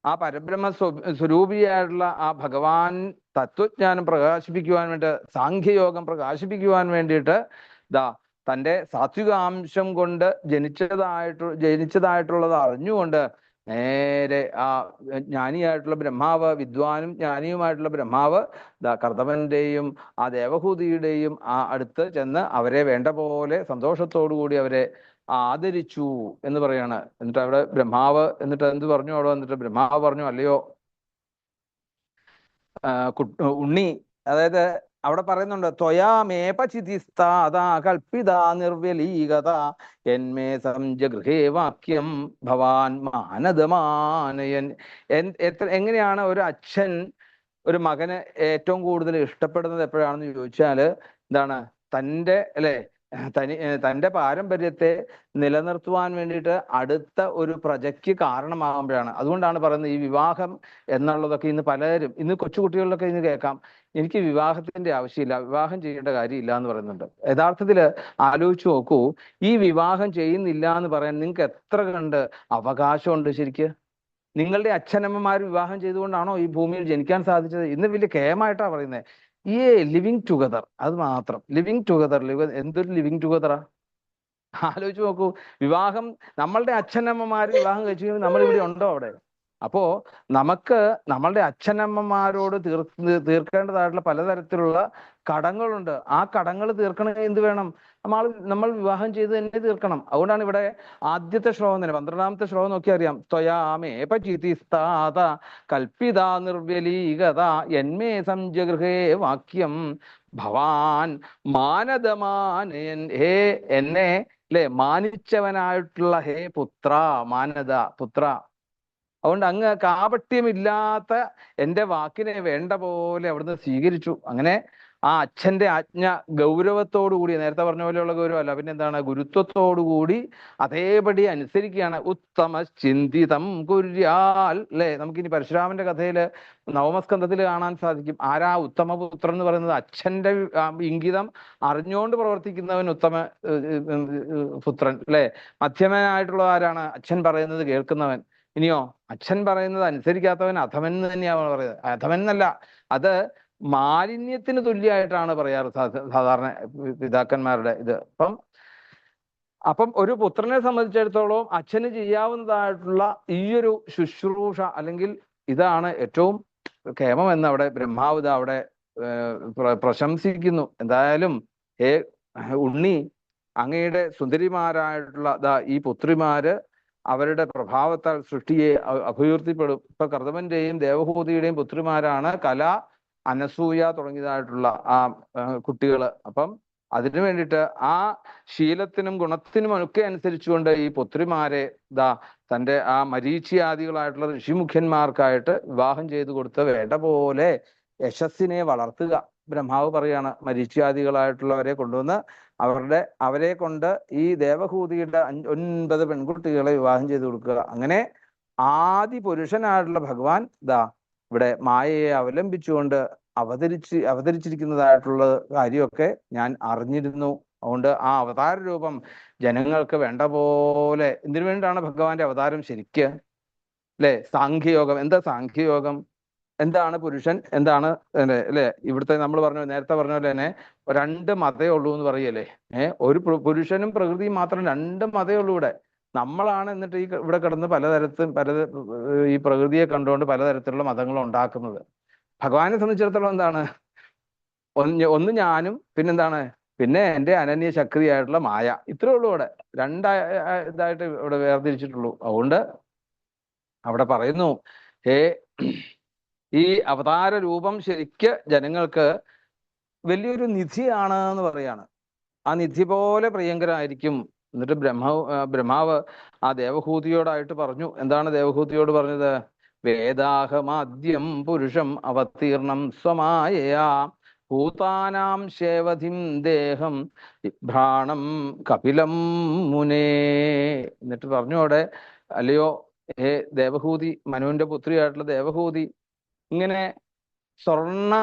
ആ പരബ്രഹ്മ സ്വരൂപിയായിട്ടുള്ള ആ ഭഗവാൻ തത്വജ്ഞാനം പ്രകാശിപ്പിക്കുവാൻ വേണ്ടി, സാഖ്യയോഗം പ്രകാശിപ്പിക്കുവാൻ വേണ്ടിയിട്ട് തൻ്റെ സാത്വികാംശം കൊണ്ട് ജനിച്ചതായിട്ടുള്ളത് അറിഞ്ഞുകൊണ്ട് നേരെ ആ ജ്ഞാനിയായിട്ടുള്ള ബ്രഹ്മാവ്, വിദ്വാനും ജ്ഞാനിയുമായിട്ടുള്ള ബ്രഹ്മാവ് കർദമന്റെയും ആ ദേവഹൂതിയുടെയും ആ അടുത്ത് ചെന്ന് അവരെ വേണ്ട പോലെ സന്തോഷത്തോടു കൂടി അവരെ ആദരിച്ചു എന്ന് പറയാണ്. എന്നിട്ട് അവിടെ ബ്രഹ്മാവ് എന്നിട്ട് എന്ത് പറഞ്ഞു? അവിടെ വന്നിട്ട് ബ്രഹ്മാവ് പറഞ്ഞു, അല്ലയോ ഉണ്ണി, അതായത് അവിടെ പറയുന്നുണ്ട്, ത്വയാമേപചിതിസ്താതാ കൽപ്പിതാ നിർവ്യലീകത എന്മേ സംജഗൃഹേ വാക്യം ഭവാൻ മാനദമാനയൻ. എങ്ങനെയാണ് ഒരു അച്ഛൻ ഒരു മകന് ഏറ്റവും കൂടുതൽ ഇഷ്ടപ്പെടുന്നത് എപ്പോഴാണെന്ന് ചോദിച്ചാല് എന്താണ്, തൻ്റെ പാരമ്പര്യത്തെ നിലനിർത്തുവാൻ വേണ്ടിയിട്ട് അടുത്ത ഒരു പ്രജയ്ക്ക് കാരണമാകുമ്പോഴാണ്. അതുകൊണ്ടാണ് പറയുന്നത് ഈ വിവാഹം എന്നുള്ളതൊക്കെ ഇന്ന് പലരും, ഇന്ന് കൊച്ചുകുട്ടികളിലൊക്കെ ഇന്ന് കേൾക്കാം, എനിക്ക് വിവാഹത്തിന്റെ ആവശ്യമില്ല, വിവാഹം ചെയ്യേണ്ട കാര്യമില്ല എന്ന് പറയുന്നുണ്ട്. യഥാർത്ഥത്തിൽ ആലോചിച്ച് നോക്കൂ, ഈ വിവാഹം ചെയ്യുന്നില്ല എന്ന് പറയാൻ നിങ്ങൾക്ക് എത്ര കണ്ട് അവകാശമുണ്ട്? ശരിക്ക് നിങ്ങളുടെ അച്ഛനമ്മമാർ വിവാഹം ചെയ്തുകൊണ്ടാണോ ഈ ഭൂമിയിൽ ജനിക്കാൻ സാധിച്ചത്? ഇന്ന് വലിയ കേമായിട്ടാണ് പറയുന്നത് ഈ ലിവിങ് ടുഗദർ. അത് മാത്രം ലിവിങ് ടുഗദർ, എന്തൊരു ലിവിങ് ടുഗദറാ? ആലോചിച്ച് നോക്കൂ. വിവാഹം, നമ്മളുടെ അച്ഛനമ്മമാർ വിവാഹം കഴിച്ചു, നമ്മൾ ഇവിടെ ഉണ്ടോ അവിടെ? അപ്പോ നമുക്ക് നമ്മളുടെ അച്ഛനമ്മമാരോട് തീർക്കേണ്ടതായിട്ടുള്ള പലതരത്തിലുള്ള കടങ്ങളുണ്ട്. ആ കടങ്ങൾ തീർക്കണമെങ്കിൽ എന്ത് വേണം? നമ്മൾ വിവാഹം ചെയ്ത് തന്നെ തീർക്കണം. അതുകൊണ്ടാണ് ഇവിടെ ആദ്യത്തെ ശ്ലോകം തന്നെ, 12ാമത്തെ ശ്ലോകം നോക്കി അറിയാം, ത്വയാമേപചിതിസ്താത കൽപ്പിതാ നിർവ്യലീകത എന്മേ സംജഗൃഹേ വാക്യം ഭവാൻ മാനദമാനയൻ. ഹേ എന്നെ മാനിച്ചവനായിട്ടുള്ള ഹേ പുത്ര, മാനദ പുത്ര. അതുകൊണ്ട് അങ്ങ് കാപട്യമില്ലാത്ത എൻ്റെ വാക്കിനെ വേണ്ട പോലെ അവിടുന്ന് സ്വീകരിച്ചു. അങ്ങനെ ആ അച്ഛന്റെ ആജ്ഞ ഗൗരവത്തോടു കൂടി, നേരത്തെ പറഞ്ഞ പോലെയുള്ള ഗൗരവമല്ല, പിന്നെ എന്താണ്, ഗുരുത്വത്തോടു കൂടി അതേപടി അനുസരിക്കുകയാണ്. ഉത്തമ ചിന്തിതം കുര്യാൽ. നമുക്കിനി പരശുരാമന്റെ കഥയില് നവമസ്കന്ധത്തിൽ കാണാൻ സാധിക്കും. ആരാ ഉത്തമപുത്രൻ എന്ന് പറയുന്നത്? അച്ഛന്റെ ഇംഗിതം അറിഞ്ഞുകൊണ്ട് പ്രവർത്തിക്കുന്നവൻ ഉത്തമ പുത്രൻ. മധ്യമനായിട്ടുള്ള ആരാണ്? അച്ഛൻ പറയുന്നത് കേൾക്കുന്നവൻ. ഇനിയോ അച്ഛൻ പറയുന്നത് അനുസരിക്കാത്തവൻ അധമൻ എന്ന് തന്നെയാണ് പറയുന്നത്. അധമൻ എന്നല്ല, അത് മാലിന്യത്തിന് തുല്യമായിട്ടാണ് പറയാറ് സാധാരണ പിതാക്കന്മാരുടെ ഇത്. അപ്പം ഒരു പുത്രനെ സംബന്ധിച്ചിടത്തോളം അച്ഛന് ചെയ്യാവുന്നതായിട്ടുള്ള ഈ ഒരു ശുശ്രൂഷ അല്ലെങ്കിൽ ഇതാണ് ഏറ്റവും കേമം എന്ന് അവിടെ ബ്രഹ്മാവ് അവിടെ പ്രശംസിക്കുന്നു. എന്തായാലും ഹേ ഉണ്ണി, അങ്ങയുടെ സുന്ദരിമാരായിട്ടുള്ള ഈ പുത്രിമാര് അവരുടെ പ്രഭാവത്താൽ സൃഷ്ടിയെ അഭിവൃദ്ധിപ്പെടും. ഇപ്പൊ കർദമന്റെയും ദേവഹൂതിയുടെയും പുത്രിമാരാണ് കല, അനസൂയ തുടങ്ങിയതായിട്ടുള്ള ആ കുട്ടികള്. അപ്പം അതിനു വേണ്ടിയിട്ട് ആ ശീലത്തിനും ഗുണത്തിനും ഒക്കെ അനുസരിച്ചുകൊണ്ട് ഈ പുത്രിമാരെ തൻ്റെ ആ മരീചിയാദികളായിട്ടുള്ള ഋഷിമുഖ്യന്മാർക്കായിട്ട് വിവാഹം ചെയ്തു കൊടുത്ത് വേണ്ട പോലെ യശസ്സിനെ വളർത്തുക. ബ്രഹ്മാവ് പറയാണ് മരീചിയാദികളായിട്ടുള്ളവരെ കൊണ്ടുവന്ന് അവരെ കൊണ്ട് ഈ ദേവഹൂതിയുടെ 9 പെൺകുട്ടികളെ വിവാഹം ചെയ്തു കൊടുക്കുക. അങ്ങനെ ആദി പുരുഷനായിട്ടുള്ള ഭഗവാൻ ഇവിടെ മായയെ അവലംബിച്ചുകൊണ്ട് അവതരിച്ചിരിക്കുന്നതായിട്ടുള്ള കാര്യമൊക്കെ ഞാൻ അറിഞ്ഞിരുന്നു. അതുകൊണ്ട് ആ അവതാര രൂപം ജനങ്ങൾക്ക് വേണ്ട പോലെ. എന്തിനു വേണ്ടിയിട്ടാണ് ഭഗവാന്റെ അവതാരം ശരിക്ക്? അല്ലെ? സാഖ്യയോഗം. എന്താ സാഖ്യയോഗം? എന്താണ് പുരുഷൻ? എന്താണ് അല്ലെ? ഇവിടുത്തെ നമ്മൾ നേരത്തെ പറഞ്ഞ പോലെ തന്നെ 2 മതേ ഉള്ളൂ എന്ന് പറയല്ലേ. ഒരു പുരുഷനും പ്രകൃതിയും മാത്രം 2 മതേ ഉള്ളൂ ഇവിടെ. നമ്മളാണ് എന്നിട്ട് ഇവിടെ കിടന്ന് ഈ പ്രകൃതിയെ കണ്ടുകൊണ്ട് പലതരത്തിലുള്ള മതങ്ങൾ ഉണ്ടാക്കുന്നത്. ഭഗവാനെ സംബന്ധിച്ചിടത്തോളം എന്താണ്? ഒന്ന് ഞാനും, പിന്നെ എൻ്റെ അനന്യ ശക്തിയായിട്ടുള്ള മായ. ഇത്രേ ഉള്ളൂ ഇവിടെ. 2 ഇതായിട്ട് ഇവിടെ വേർതിരിച്ചിട്ടുള്ളൂ. അതുകൊണ്ട് അവിടെ പറയുന്നു, ഈ അവതാര രൂപം ശരിക്ക് ജനങ്ങൾക്ക് വലിയൊരു നിധിയാണ് എന്ന് പറയാണ്. ആ നിധി പോലെ പ്രിയങ്കരായിരിക്കും. എന്നിട്ട് ബ്രഹ്മാവ് ആ ദേവഹൂതിയോടായിട്ട് പറഞ്ഞു. എന്താണ് ദേവഹൂതിയോട് പറഞ്ഞത്? വേദാഹമാദ്യം പുരുഷം അവതീർണം സ്വമായയാ ഭൂതാനാം ശേവധിം ദേഹം ഭ്രാണം കപിലം മുനേ. എന്നിട്ട് പറഞ്ഞു അവിടെ, അല്ലയോ ദേവഹൂതി, മനുവിന്റെ പുത്രിയായിട്ടുള്ള ദേവഹൂതി, ഇങ്ങനെ സ്വർണ്ണ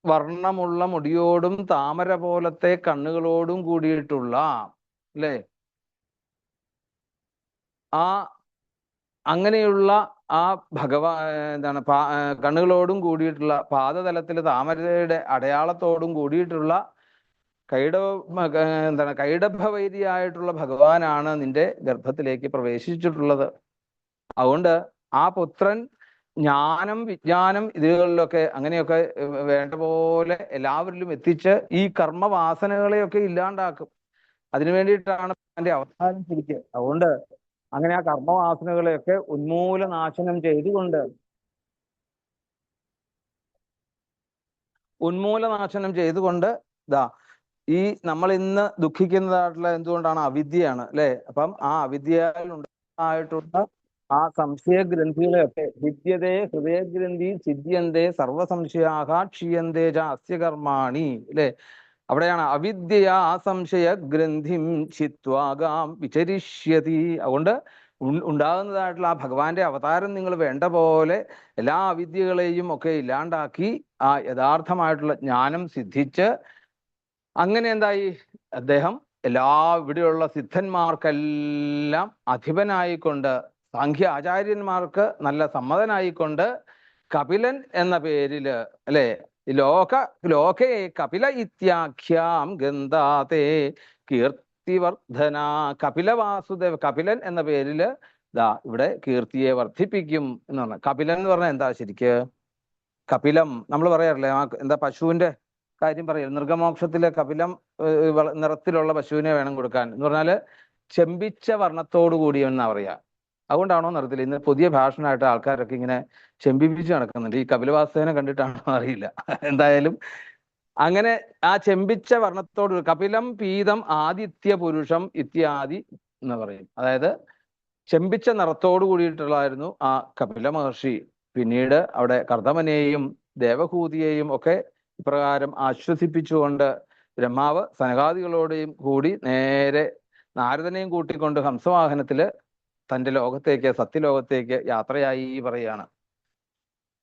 വർണ്ണമുള്ള മുടിയോടും താമര പോലത്തെ കണ്ണുകളോടും കൂടിയിട്ടുള്ള അല്ലേ അങ്ങനെയുള്ള ആ കണ്ണുകളോടും കൂടിയിട്ടുള്ള പാദതലത്തിൽ താമരയുടെ അടയാളത്തോടും കൂടിയിട്ടുള്ള കൈഡഭവൈരിയായിട്ടുള്ള ഭഗവാനാണ് നിന്റെ ഗർഭത്തിലേക്ക് പ്രവേശിച്ചിട്ടുള്ളത്. അതുകൊണ്ട് ആ പുത്രൻ ജ്ഞാനം, വിജ്ഞാനം ഇതികളിലൊക്കെ അങ്ങനെയൊക്കെ വേണ്ട പോലെ എല്ലാവരിലും എത്തിച്ച് ഈ കർമ്മവാസനകളെയൊക്കെ ഇല്ലാണ്ടാക്കും. അതിനു വേണ്ടിയിട്ടാണ് എൻ്റെ അവതാരം ശരിക്ക്. അതുകൊണ്ട് അങ്ങനെ ആ കർമ്മവാസനകളെയൊക്കെ ഉന്മൂലനാശനം ചെയ്തുകൊണ്ട് ഈ നമ്മൾ ഇന്ന് ദുഃഖിക്കുന്നതായിട്ടുള്ള എന്തുകൊണ്ടാണ്? അവിദ്യയാണ് അല്ലെ? അപ്പം ആ അവിദ്യയിൽ ഉണ്ടായിട്ടുള്ള ആ സംശയഗ്രന്ഥികളെയൊക്കെ വിദ്യതേ ഹൃദയഗ്രന്ഥി സിദ്ധ്യന്തേ സർവസംശയാഹ ക്ഷീയന്തേ ച അസ്യ കർമാണി അല്ലെ? അവിടെയാണ് അവിദ്യയാ സംശയ ഗ്രന്ഥിം ചിത്വാകാം വിചരിഷ്യതി. അതുകൊണ്ട് ഉണ്ടാകുന്നതായിട്ടുള്ള ആ ഭഗവാന്റെ അവതാരം നിങ്ങൾ വേണ്ട പോലെ എല്ലാ അവിദ്യകളെയും ഒക്കെ ഇല്ലാണ്ടാക്കി ആ യഥാർത്ഥമായിട്ടുള്ള ജ്ഞാനം സിദ്ധിച്ച് അങ്ങനെ എന്തായി? അദ്ദേഹം ഇവിടെയുള്ള സിദ്ധന്മാർക്കെല്ലാം അധിപനായിക്കൊണ്ട്, സാഖ്യ ആചാര്യന്മാർക്ക് നല്ല സമ്മതനായിക്കൊണ്ട് കപിലൻ എന്ന പേരില് അല്ലെ, ലോകേ കപില ഇത്യാഖ്യാം ഗന്ധാതേ കീർത്തിവർദ്ധന. കപിലൻ എന്ന പേരില് ഇവിടെ കീർത്തിയെ വർദ്ധിപ്പിക്കും എന്നാണ്. കപിലൻ എന്ന് പറഞ്ഞാൽ എന്താ ശരിക്ക്? കപിലം നമ്മൾ പറയാറില്ലേ, എന്താ പശുവിന്റെ കാര്യം പറയൽ, നിർഗമോക്ഷത്തിലെ കപിലം നിറത്തിലുള്ള പശുവിനെ വേണം കൊടുക്കാൻ എന്ന് പറഞ്ഞാല് ചെമ്പിച്ച വർണ്ണത്തോടു കൂടിയെന്നാ പറയാ. അതുകൊണ്ടാണോ നിറത്തിൽ? ഇന്ന് പുതിയ ഫാഷനായിട്ട് ആൾക്കാരൊക്കെ ഇങ്ങനെ ചെമ്പിപ്പിച്ച് നടക്കുന്നുണ്ട്. ഈ കപിലവാസ്തവനെ കണ്ടിട്ടാണോ അറിയില്ല. എന്തായാലും അങ്ങനെ ആ ചെമ്പിച്ച വർണ്ണത്തോട് കപിലം പീതം ആദിത്യ പുരുഷം ഇത്യാദി എന്ന് പറയും. അതായത് ചെമ്പിച്ച നിറത്തോടു കൂടിയിട്ടുള്ളായിരുന്നു ആ കപില മഹർഷി. പിന്നീട് അവിടെ കർദമനെയും ദേവഹൂതിയെയും ഒക്കെ ഇപ്രകാരം ആശ്വസിപ്പിച്ചുകൊണ്ട് ബ്രഹ്മാവ് സനകാദികളോടെയും കൂടി നേരെ നാരദനെയും കൂട്ടിക്കൊണ്ട് ഹംസവാഹനത്തില് തൻ്റെ ലോകത്തേക്ക്, സത്യലോകത്തേക്ക് യാത്രയായി പറയുകയാണ്.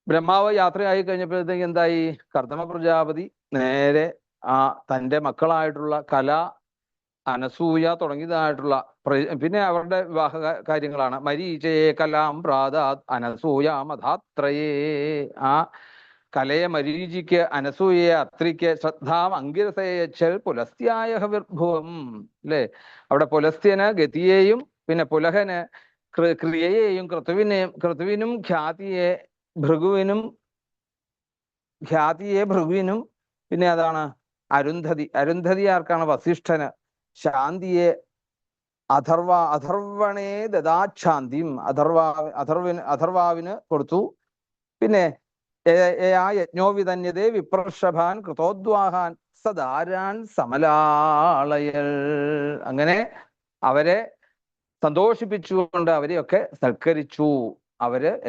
ബ്രഹ്മാവ് യാത്രയായി കഴിഞ്ഞപ്പോഴത്തേക്ക് എന്തായി? കർദമ പ്രജാപതി നേരെ തൻ്റെ മക്കളായിട്ടുള്ള കല, അനസൂയ തുടങ്ങിയതായിട്ടുള്ള പിന്നെ അവരുടെ വിവാഹ കാര്യങ്ങളാണ്. മരീചയെ കലാം പ്രാതാത് അനസൂയ മധാത്രയേ. കലയെ മരീചിക്ക്, അനസൂയയെ അത്രിക്ക്, ശ്രദ്ധാം അങ്കിരസയച്ചൽ പുലസ്ത്യായ വിർഭുവം. അല്ലേ? അവിടെ പുലസ്ത്യന് ഗതിയെയും പിന്നെ പുലഹന് ക്രിയയെയും ക്രതുവിനും ഭൃഗുവിനും പിന്നെ അതാണ് അരുന്ധതി ആർക്കാണ്? വസിഷ്ഠന്. ശാന്തിയെ അഥർവണേ ദദാശാന്തിം, അഥർവാവിന് കൊടുത്തു. പിന്നെ യജ്ഞോവിതന്യതേ വിപ്രഷഭാൻ കൃതോദ്വാഹാൻ സദാരാൻ സമലാളയൽ. അങ്ങനെ അവരെ സന്തോഷിപ്പിച്ചുകൊണ്ട് അവരെയൊക്കെ സൽക്കരിച്ചു.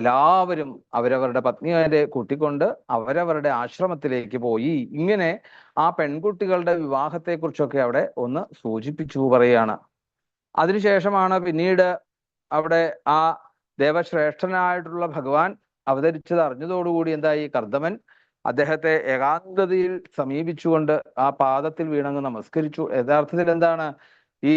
എല്ലാവരും അവരവരുടെ പത്നിമാരെ കൂട്ടിക്കൊണ്ട് അവരവരുടെ ആശ്രമത്തിലേക്ക് പോയി. ഇങ്ങനെ ആ പെൺകുട്ടികളുടെ വിവാഹത്തെക്കുറിച്ചൊക്കെ അവിടെ ഒന്ന് സൂചിപ്പിച്ചു പറയുകയാണ്. അതിനുശേഷമാണ് പിന്നീട് അവിടെ ആ ദേവശ്രേഷ്ഠനായിട്ടുള്ള ഭഗവാൻ അവതരിച്ചത് അറിഞ്ഞതോടുകൂടി എന്തായി? കർദമൻ അദ്ദേഹത്തെ ഏകാന്തതയിൽ സമീപിച്ചുകൊണ്ട് ആ പാദത്തിൽ വീണങ്ങ് നമസ്കരിച്ചു. യഥാർത്ഥത്തിൽ എന്താണ് ഈ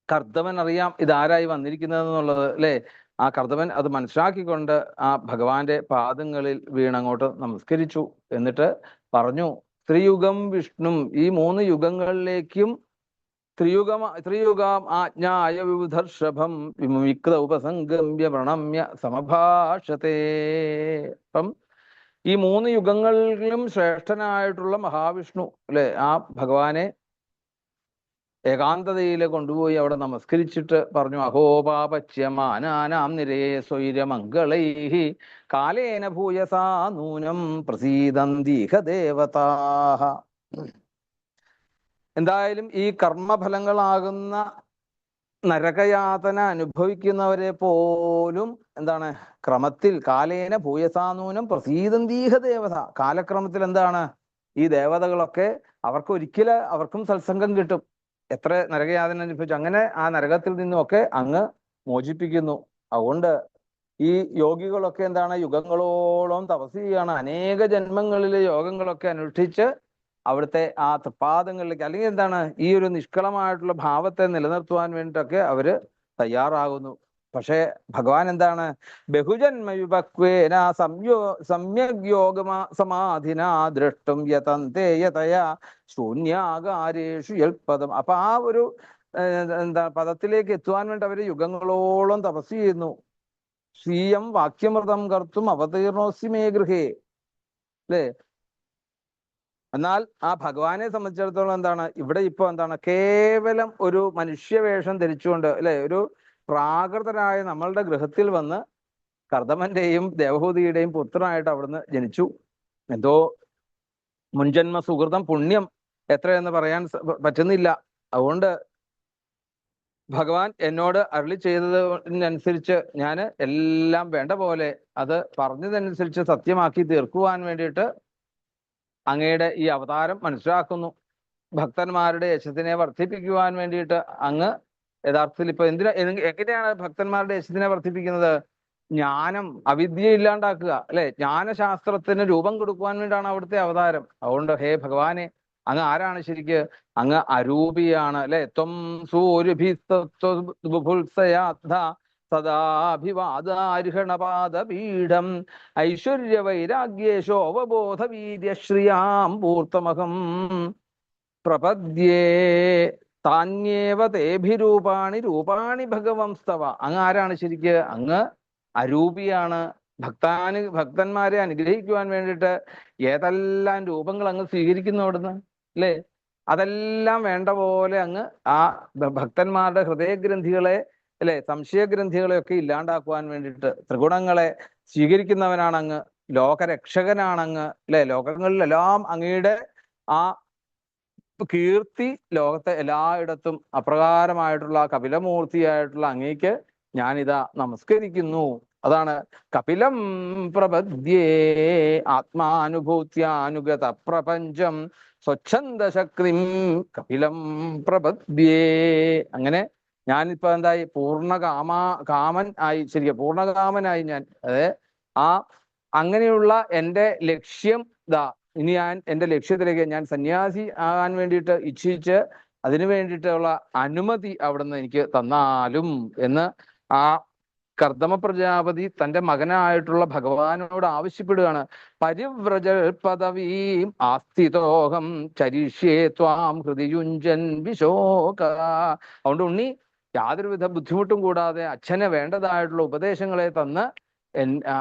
കർദമൻ അറിയാം ഇതാരായി വന്നിരിക്കുന്നത് എന്നുള്ളത്, അല്ലെ? ആ കർദമൻ അത് മനസ്സിലാക്കിക്കൊണ്ട് ആ ഭഗവാന്റെ പാദങ്ങളിൽ വീണങ്ങോട്ട് നമസ്കരിച്ചു. എന്നിട്ട് പറഞ്ഞു, ത്രിയുഗം വിഷ്ണു, ഈ 3 യുഗങ്ങളിലേക്കും ത്രിയുഗാം ആജ്ഞായ വിബുധർഷഭം വിമുക്ത ഉപസംഗമ്യ പ്രണമ്യ സമഭാഷത്തെ. അപ്പം ഈ 3 യുഗങ്ങളിലും ശ്രേഷ്ഠനായിട്ടുള്ള മഹാവിഷ്ണു, അല്ലെ, ആ ഭഗവാനെ ഏകാന്തതയിൽ കൊണ്ടുപോയി അവിടെ നമസ്കരിച്ചിട്ട് പറഞ്ഞു, അഹോപാപച്യമാനാനാം നിരേ സ്വൈരമംഗളൈഹി കാലേന ഭൂയസാ നൂനം പ്രസീദന്തീഹ ദേവതാഹ. എന്തായാലും ഈ കർമ്മഫലങ്ങളാകുന്ന നരകയാതന അനുഭവിക്കുന്നവരെ പോലും എന്താണ് ക്രമത്തിൽ കാലേന ഭൂയസാനൂനം പ്രസീദന്തീഹ ദേവത, കാലക്രമത്തിൽ എന്താണ് ഈ ദേവതകളൊക്കെ അവർക്കും സത്സംഗം കിട്ടും. എത്ര നരകയാതന അനുഭവിച്ചു അങ്ങനെ ആ നരകത്തിൽ നിന്നുമൊക്കെ അങ്ങ് മോചിപ്പിക്കുന്നു. അതുകൊണ്ട് ഈ യോഗികളൊക്കെ എന്താണ് യുഗങ്ങളോളം തപസ് ചെയ്യാണ്. അനേക ജന്മങ്ങളിലെ യോഗങ്ങളൊക്കെ അനുഷ്ഠിച്ച് അവിടുത്തെ ആ തൃപ്പാദങ്ങളിലേക്ക്, അല്ലെങ്കിൽ എന്താണ് ഈ ഒരു നിഷ്കളമായിട്ടുള്ള ഭാവത്തെ നിലനിർത്തുവാൻ വേണ്ടിയിട്ടൊക്കെ അവര് തയ്യാറാകുന്നു. പക്ഷെ ഭഗവാൻ എന്താണ്? ബഹുജന്മ വിപക്വേന സമ്യക് യോഗമാ സമാധിന ദ്രഷ്ടും യതന്തേയതയാ ശൂന്യാകാരേഷു യൽപദം. അപ്പൊ ആ ഒരു പദത്തിലേക്ക് എത്തുവാൻ വേണ്ടി അവര് യുഗങ്ങളോളം തപസ് ചെയ്യുന്നു. സ്വീയം വാക്യമൃതം കർത്തും അവതീർണോസി മേ ഗൃഹേ, അല്ലേ? എന്നാൽ ആ ഭഗവാനെ സംബന്ധിച്ചിടത്തോളം എന്താണ് ഇവിടെ ഇപ്പൊ എന്താണ് കേവലം ഒരു മനുഷ്യവേഷം ധരിച്ചുകൊണ്ട്, അല്ലെ, ഒരു പ്രാകൃതരായ നമ്മളുടെ ഗൃഹത്തിൽ വന്ന് കർദമന്റെയും ദേവഹൂതിയുടെയും പുത്രനായിട്ട് അവിടുന്ന് ജനിച്ചു. എന്തോ മുൻജന്മ സുഹൃതം പുണ്യം എത്രയെന്ന് പറയാൻ പറ്റുന്നില്ല. അതുകൊണ്ട് ഭഗവാൻ എന്നോട് അരുളി ചെയ്തതിനനുസരിച്ച് ഞാൻ എല്ലാം വേണ്ട പോലെ അത് പറഞ്ഞതനുസരിച്ച് സത്യമാക്കി തീർക്കുവാൻ വേണ്ടിയിട്ട് അങ്ങയുടെ ഈ അവതാരം മനസ്സിലാക്കുന്നു. ഭക്തന്മാരുടെ യശസ്സിനെ വർദ്ധിപ്പിക്കുവാൻ വേണ്ടിയിട്ട് അങ്ങ് യഥാർത്ഥത്തിൽ ഇപ്പൊ എങ്ങനെയാണ് ഭക്തന്മാരുടെ യശസ്സിനെ വർദ്ധിപ്പിക്കുന്നത്? ജ്ഞാനം, അവിദ്യ ഇല്ലാണ്ടാക്കുക, അല്ലെ? ജ്ഞാനശാസ്ത്രത്തിന് രൂപം കൊടുക്കുവാൻ വേണ്ടിയാണ് അവിടുത്തെ അവതാരം. അതുകൊണ്ട് ഹേ ഭഗവാനെ, അങ്ങ് ആരാണ് ശരിക്ക്? അങ്ങ് അരൂപിയാണ്, അല്ലെ? ത്വം സൂര്യഭിസ്തയാദ്ധ സദാഭിവാദാർഹണപാദപീഠം ഐശ്വര്യ വൈരാഗ്യേശോവബോധ വീര്യശ്രിയാം പൂർത്തമഹം പ്രപദ്യേ താന്യേവ തേഭിരൂപാണി രൂപാണി ഭഗവംസ്തവ. അങ്ങ് ആരാണ് ശരിക്ക്? അങ്ങ് അരൂപിയാണ്. ഭക്തന്മാരെ അനുഗ്രഹിക്കുവാൻ വേണ്ടിയിട്ട് ഏതെല്ലാം രൂപങ്ങൾ അങ്ങ് സ്വീകരിക്കുന്നു അവിടുന്ന്, അല്ലേ? അതെല്ലാം വേണ്ട പോലെ അങ്ങ് ആ ഭക്തന്മാരുടെ ഹൃദയഗ്രന്ഥികളെ, അല്ലെ, സംശയഗ്രന്ഥികളെ ഒക്കെ ഇല്ലാണ്ടാക്കുവാൻ വേണ്ടിയിട്ട് ത്രിഗുണങ്ങളെ സ്വീകരിക്കുന്നവനാണ് അങ്ങ്. ലോകരക്ഷകനാണങ്ങ്, അല്ലെ? ലോകങ്ങളിലെല്ലാം അങ്ങയുടെ ആ കീർത്തി ലോകത്തെ എല്ലായിടത്തും അപ്രകാരമായിട്ടുള്ള കപിലമൂർത്തിയായിട്ടുള്ള അങ്ങേക്ക് ഞാനിതാ നമസ്കരിക്കുന്നു. അതാണ് കപിലം പ്രപദ്യേ ആത്മാനുഭൂത്യാനുഗത പ്രപഞ്ചം സ്വച്ഛന്ദശക്തിം കപിലം പ്രപദ്യേ. അങ്ങനെ ഞാനിപ്പോ എന്തായി? കാമൻ ആയി, ശരിക്കും പൂർണ്ണകാമനായി ഞാൻ. അതായത് ആ അങ്ങനെയുള്ള എൻ്റെ ലക്ഷ്യം ഇനി ഞാൻ എൻ്റെ ലക്ഷ്യത്തിലേക്ക് ഞാൻ സന്യാസി ആകാൻ വേണ്ടിയിട്ട് ഇച്ഛിച്ച് അതിനു വേണ്ടിയിട്ടുള്ള അനുമതി അവിടുന്ന് എനിക്ക് തന്നാലും എന്ന് ആ കർദമ പ്രജാപതി തന്റെ മകനായിട്ടുള്ള ഭഗവാനോട് ആവശ്യപ്പെടുകയാണ്. പരിവ്രജ പദവീം ആസ്ഥിതോഹം ചരിഷ്യേ ത്വാം ഹൃദിയുഞ്ജൻ വിശോക. അതുകൊണ്ട് ഉണ്ണി യാതൊരുവിധ ബുദ്ധിമുട്ടും കൂടാതെ അച്ഛനെ വേണ്ടതായിട്ടുള്ള ഉപദേശങ്ങളെ തന്ന്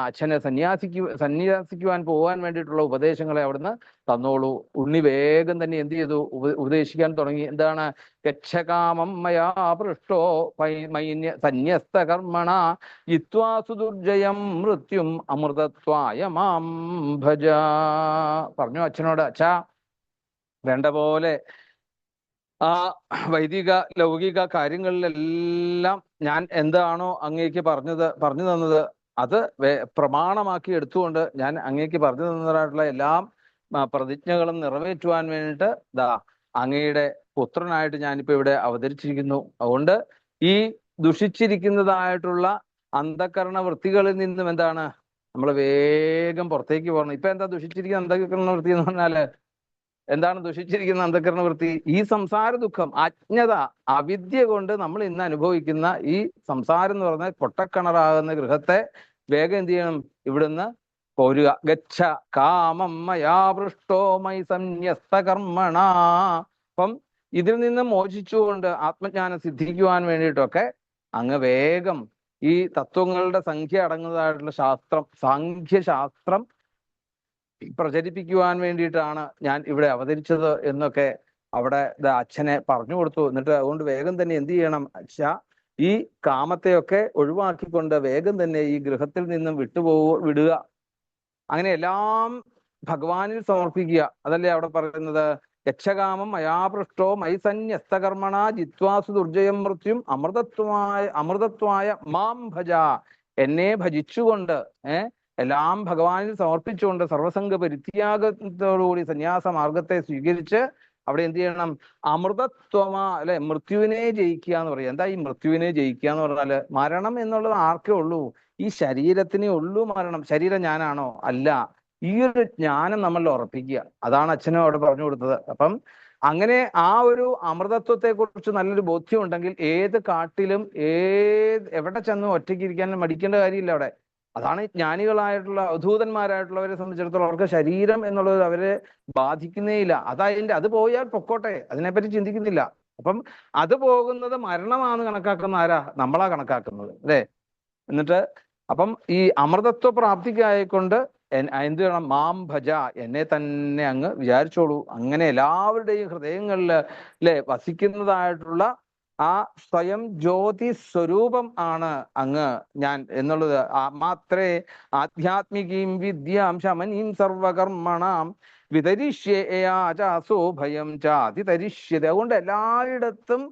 അച്ഛനെ സന്യാസിക്കുവാൻ പോകാൻ വേണ്ടിയിട്ടുള്ള ഉപദേശങ്ങളെ അവിടുന്ന് തന്നോളൂ. ഉണ്ണി വേഗം തന്നെ എന്ത് ചെയ്തു? ഉപദേശിക്കാൻ തുടങ്ങി. എന്താണ്? ഗച്ഛകാമം മയാ പൃഷ്ടോ സന്യസ്ത കർമ്മണ യിത്വാസു ദുർജയം മൃത്യും അമൃതത്വായ മാം ഭജ. പറഞ്ഞു അച്ഛനോട്, അച്ഛാ വേണ്ട പോലെ ആ വൈദിക ലൗകിക കാര്യങ്ങളിലെല്ലാം ഞാൻ എന്താണോ അങ്ങേക്ക് പറഞ്ഞു തന്നത് അത് പ്രമാണമാക്കി എടുത്തുകൊണ്ട് ഞാൻ അങ്ങേക്ക് പറഞ്ഞു തന്നതായിട്ടുള്ള എല്ലാം പ്രതിജ്ഞകളും നിറവേറ്റുവാൻ വേണ്ടിയിട്ട് അങ്ങയുടെ പുത്രനായിട്ട് ഞാനിപ്പോ ഇവിടെ അവതരിച്ചിരിക്കുന്നു. അതുകൊണ്ട് ഈ ദുഷിച്ചിരിക്കുന്നതായിട്ടുള്ള അന്ധകരണ വൃത്തികളിൽ നിന്നും എന്താണ് നമ്മൾ വേഗം പുറത്തേക്ക് പോകണം. ഇപ്പൊ എന്താ ദുഷിച്ചിരിക്കുന്ന അന്ധകരണ വൃത്തി എന്ന് പറഞ്ഞാല് എന്താണ്? ദുഷിച്ചിരിക്കുന്ന അന്ധകരണ വൃത്തി ഈ സംസാര ദുഃഖം, അജ്ഞത, അവിദ്യ കൊണ്ട് നമ്മൾ ഇന്ന് അനുഭവിക്കുന്ന ഈ സംസാരം എന്ന് പറഞ്ഞ പൊട്ടക്കിണറാകുന്ന ഗൃഹത്തെ വേഗം എന്ത് ചെയ്യണം? ഇവിടുന്ന് പോരുക. ഗച്ഛ കാമം മയാ പൃഷ്ടോ മൈ സന്യസ്ത കർമ്മണ. അപ്പം ഇതിൽ നിന്ന് മോചിച്ചുകൊണ്ട് ആത്മജ്ഞാനം സിദ്ധിക്കുവാൻ വേണ്ടിയിട്ടൊക്കെ അങ്ങ് വേഗം ഈ തത്വങ്ങളുടെ സംഖ്യ അടങ്ങുന്നതായിട്ടുള്ള സാഖ്യശാസ്ത്രം പ്രചരിപ്പിക്കുവാൻ വേണ്ടിയിട്ടാണ് ഞാൻ ഇവിടെ അവതരിച്ചത് എന്നൊക്കെ അവിടെ അച്ഛനെ പറഞ്ഞു കൊടുത്തു. എന്നിട്ട് അതുകൊണ്ട് വേഗം തന്നെ എന്ത് ചെയ്യണം? അച്ഛാ ഈ കാമത്തെയൊക്കെ ഒഴിവാക്കിക്കൊണ്ട് വേഗം തന്നെ ഈ ഗൃഹത്തിൽ നിന്നും വിടുക. അങ്ങനെ എല്ലാം ഭഗവാനിൽ സമർപ്പിക്കുക. അതല്ലേ അവിടെ പറയുന്നത്? യക്ഷകാമം മയാപൃഷ്ടോ മൈ സന്യസ്തകർമ്മണ ജിത്വാസു ദുർജയം മൃത്യും അമൃതത്വായ മാം ഭജ. എന്നെ ഭജിച്ചുകൊണ്ട് എല്ലാം ഭഗവാനിൽ സമർപ്പിച്ചുകൊണ്ട് സർവസംഘ പരിത്യാഗത്തോടുകൂടി സന്യാസ മാർഗത്തെ സ്വീകരിച്ച് അവിടെ എന്ത് ചെയ്യണം? അല്ലെ മൃത്യുവിനെ ജയിക്കുക എന്ന് പറയാം. എന്താ ഈ മൃത്യുവിനെ ജയിക്കുക എന്ന് പറഞ്ഞാല്? മരണം എന്നുള്ളത് ആർക്കേ ഉള്ളൂ? ഈ ശരീരത്തിനേ ഉള്ളൂ മരണം. ശരീരം ഞാനാണോ? അല്ല. ഈ ഒരു ജ്ഞാനം നമ്മൾ ഉറപ്പിക്കുക. അതാണ് അച്ഛനും അവിടെ പറഞ്ഞു കൊടുത്തത്. അപ്പം അങ്ങനെ ആ ഒരു അമൃതത്വത്തെ കുറിച്ച് നല്ലൊരു ബോധ്യം ഉണ്ടെങ്കിൽ ഏത് കാട്ടിലും എവിടെ ചെന്നും ഒറ്റയ്ക്ക് ഇരിക്കാനും മടിക്കേണ്ട കാര്യമില്ല അവിടെ. അതാണ് ജ്ഞാനികളായിട്ടുള്ള അവധൂതന്മാരായിട്ടുള്ളവരെ സംബന്ധിച്ചിടത്തോളം അവർക്ക് ശരീരം എന്നുള്ളത് അവരെ ബാധിക്കുന്നേയില്ല. അത് പോയാൽ പൊക്കോട്ടെ, അതിനെപ്പറ്റി ചിന്തിക്കുന്നില്ല. അപ്പം അത് പോകുന്നത് മരണമാണെന്ന് കണക്കാക്കുന്ന ആരാ? നമ്മളാ കണക്കാക്കുന്നത്, അല്ലേ? എന്നിട്ട് അപ്പം ഈ അമൃതത്വ പ്രാപ്തിക്കായിക്കൊണ്ട് എന്ത് ചെയ്യണം? മാം ഭജ, എന്നെ തന്നെ അങ്ങ് വിചാരിച്ചോളൂ. അങ്ങനെ എല്ലാവരുടെയും ഹൃദയങ്ങളിൽ വസിക്കുന്നതായിട്ടുള്ള ആ സ്വയം ജ്യോതി സ്വരൂപം ആണ് അങ്ങ് ഞാൻ എന്നുള്ളത്. മാത്രേ ആധ്യാത്മികീം വിദ്യാം ശമനീം സർവകർമ്മണാം വിതരിഷ്യേയാചാസോ ഭയം ചാതിതരിഷ്യത. അതുകൊണ്ട് എല്ലായിടത്തും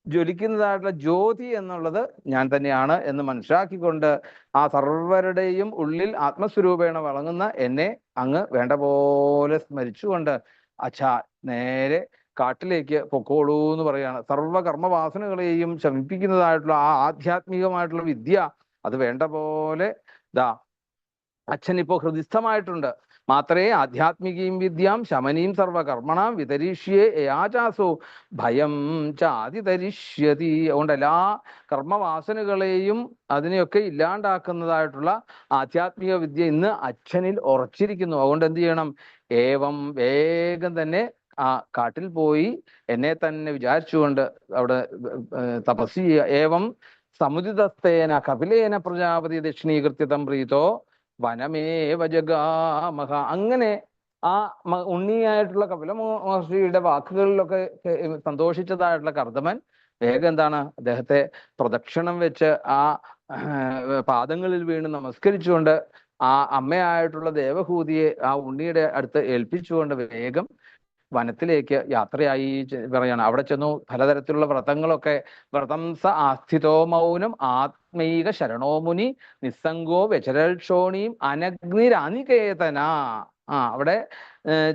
ജ്വലിക്കുന്നതായിട്ടുള്ള ജ്യോതി എന്നുള്ളത് ഞാൻ തന്നെയാണ് എന്ന് മനസ്സിലാക്കിക്കൊണ്ട് ആ സർവരുടെയും ഉള്ളിൽ ആത്മസ്വരൂപേണ വളങ്ങുന്ന എന്നെ അങ്ങ് വേണ്ട പോലെ സ്മരിച്ചുകൊണ്ട് അച്ഛാ നേരെ കാട്ടിലേക്ക് പൊക്കോളൂ എന്ന് പറയാണ്. സർവകർമ്മവാസനകളെയും ശമിപ്പിക്കുന്നതായിട്ടുള്ള ആ ആധ്യാത്മികമായിട്ടുള്ള വിദ്യ അത് വേണ്ട പോലെ അച്ഛൻ ഇപ്പോ ഹൃദിസ്ഥമായിട്ടുണ്ട്. മാത്രേ ആധ്യാത്മികീം വിദ്യാം ശമനീം സർവകർമ്മണാം വിതരിഷ്യേ യാചാസോ ഭയം ചാതിതരിഷ്യതി. അതുകൊണ്ട് എല്ലാ കർമ്മവാസനകളെയും അതിനെയൊക്കെ ഇല്ലാണ്ടാക്കുന്നതായിട്ടുള്ള ആധ്യാത്മിക വിദ്യ ഇന്ന് അച്ഛനിൽ ഉറച്ചിരിക്കുന്നു. അതുകൊണ്ട് എന്ത് ചെയ്യണം? വേഗം തന്നെ ആ കാട്ടിൽ പോയി എന്നെ തന്നെ വിചാരിച്ചുകൊണ്ട് അവിടെ തപസ് ചെയ്യുക. ഏവം സമുദിതസ്തേന കപിലേന പ്രജാപതി ദക്ഷിണീകൃത്യതം പ്രീതോ വനമേവ ജഗാമഹ. അങ്ങനെ ആ ഉണ്ണിയായിട്ടുള്ള കപില മഹർഷിയുടെ വാക്കുകളിലൊക്കെ സന്തോഷിച്ചതായിട്ടുള്ള കർദമൻ വേഗം എന്താണ്? അദ്ദേഹത്തെ പ്രദക്ഷിണം വെച്ച് ആ പാദങ്ങളിൽ വീണ് നമസ്കരിച്ചുകൊണ്ട് ആ അമ്മയായിട്ടുള്ള ദേവഹൂതിയെ ആ ഉണ്ണിയുടെ അടുത്ത് ഏൽപ്പിച്ചുകൊണ്ട് വേഗം വനത്തിലേക്ക് യാത്രയായി പറയാണ്. അവിടെ ചെന്നു പലതരത്തിലുള്ള വ്രതം സ ആസ്ഥിതോ മൗനം ആത്മൈക ശരണോമുനി നിസ്സംഗോ വ്യചരൽക്ഷോണീം അനഗ്നിരനികേതന. അവിടെ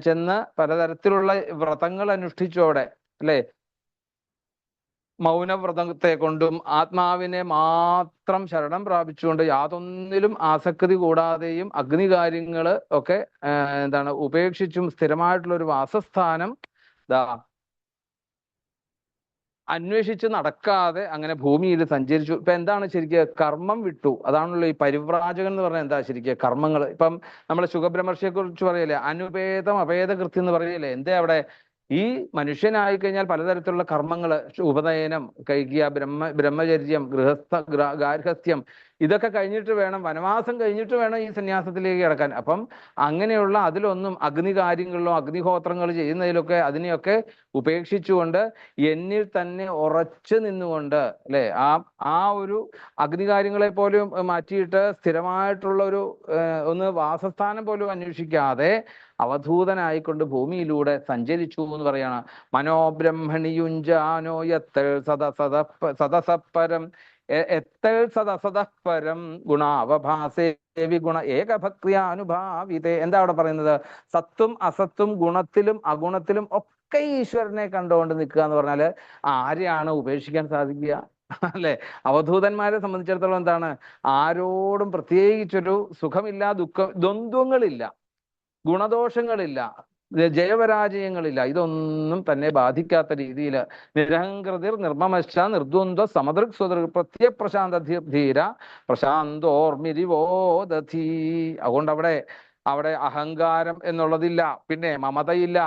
ചെന്ന് പലതരത്തിലുള്ള വ്രതങ്ങൾ അനുഷ്ഠിച്ചു അവിടെ, അല്ലെ? മൗനവ്രതത്തെ കൊണ്ടും ആത്മാവിനെ മാത്രം ശരണം പ്രാപിച്ചുകൊണ്ട് യാതൊന്നിലും ആസക്തി കൂടാതെയും അഗ്നികാര്യങ്ങള് ഒക്കെ ഉപേക്ഷിച്ചും സ്ഥിരമായിട്ടുള്ള ഒരു വാസസ്ഥാനം അന്വേഷിച്ച് നടക്കാതെ അങ്ങനെ ഭൂമിയിൽ സഞ്ചരിച്ചു. ഇപ്പൊ എന്താണ് ശരിക്കും? കർമ്മം വിട്ടു. അതാണല്ലോ ഈ പരിവ്രാജകൻ എന്ന് പറഞ്ഞാൽ എന്താ ശരിക്കും? കർമ്മങ്ങൾ. ഇപ്പം നമ്മളെ ശുഖബ്രഹ്മർഷിയെ കുറിച്ച് പറയല്ലേ, അനുപേതം അപേത കൃത്യം എന്ന് പറയല്ലേ. എന്താ അവിടെ? ഈ മനുഷ്യനായി കഴിഞ്ഞാൽ പലതരത്തിലുള്ള കർമ്മങ്ങള്, ഉപനയനം കഴിക്കുക, ബ്രഹ്മചര്യം, ഗാർഹസ്ഥ്യം, ഇതൊക്കെ കഴിഞ്ഞിട്ട് വേണം, വനവാസം കഴിഞ്ഞിട്ട് വേണം ഈ സന്യാസത്തിലേക്ക് കിടക്കാൻ. അപ്പം അങ്ങനെയുള്ള അതിലൊന്നും അഗ്നികാര്യങ്ങളിലോ അഗ്നിഹോത്രങ്ങൾ ചെയ്യുന്നതിലൊക്കെ അതിനെയൊക്കെ ഉപേക്ഷിച്ചുകൊണ്ട് എന്നിൽ തന്നെ ഉറച്ചു നിന്നുകൊണ്ട്, അല്ലെ, ആ ഒരു അഗ്നികാര്യങ്ങളെ പോലും മാറ്റിയിട്ട് സ്ഥിരമായിട്ടുള്ള ഒരു ഒന്ന് വാസസ്ഥാനം പോലും അന്വേഷിക്കാതെ അവധൂതനായിക്കൊണ്ട് ഭൂമിയിലൂടെ സഞ്ചരിച്ചു എന്ന് പറയാണ്. മനോബ്രഹ്മണിയുഞ്ചാനോ യത്തൽ സദസപരം എത്തൽ സദസതപരം ഗുണാവഭാസേ വിഗുണ ഏകഭക്തിയാനുഭാവിതേ. എന്താ അവിടെ പറയുന്നത്? സത്തും അസത്തും ഗുണത്തിലും അഗുണത്തിലും ഒക്കെ ഈശ്വരനെ കണ്ടുകൊണ്ട് നിൽക്കുക എന്ന് പറഞ്ഞാല് ആരെയാണ് ഉപേക്ഷിക്കാൻ സാധിക്കുക? അല്ലെ? അവധൂതന്മാരെ സംബന്ധിച്ചിടത്തോളം എന്താണ്? ആരോടും പ്രത്യേകിച്ചൊരു സുഖമില്ല, ദ്വന്ദ്വങ്ങളില്ല, ഗുണദോഷങ്ങളില്ല, ജയപരാജയങ്ങളില്ല. ഇതൊന്നും തന്നെ ബാധിക്കാത്ത രീതിയിൽ നിരഹങ്കൃതിർ നിർമ്മമശ്ച നിർദ്വന്ദ്വ സമദൃക് സ്വദൃക് പ്രത്യപ്രശാന്ത ധീര പ്രശാന്തോർമിരിവോദധീ. അതുകൊണ്ട് അവിടെ അഹങ്കാരം എന്നുള്ളതില്ല, പിന്നെ മമതയില്ല,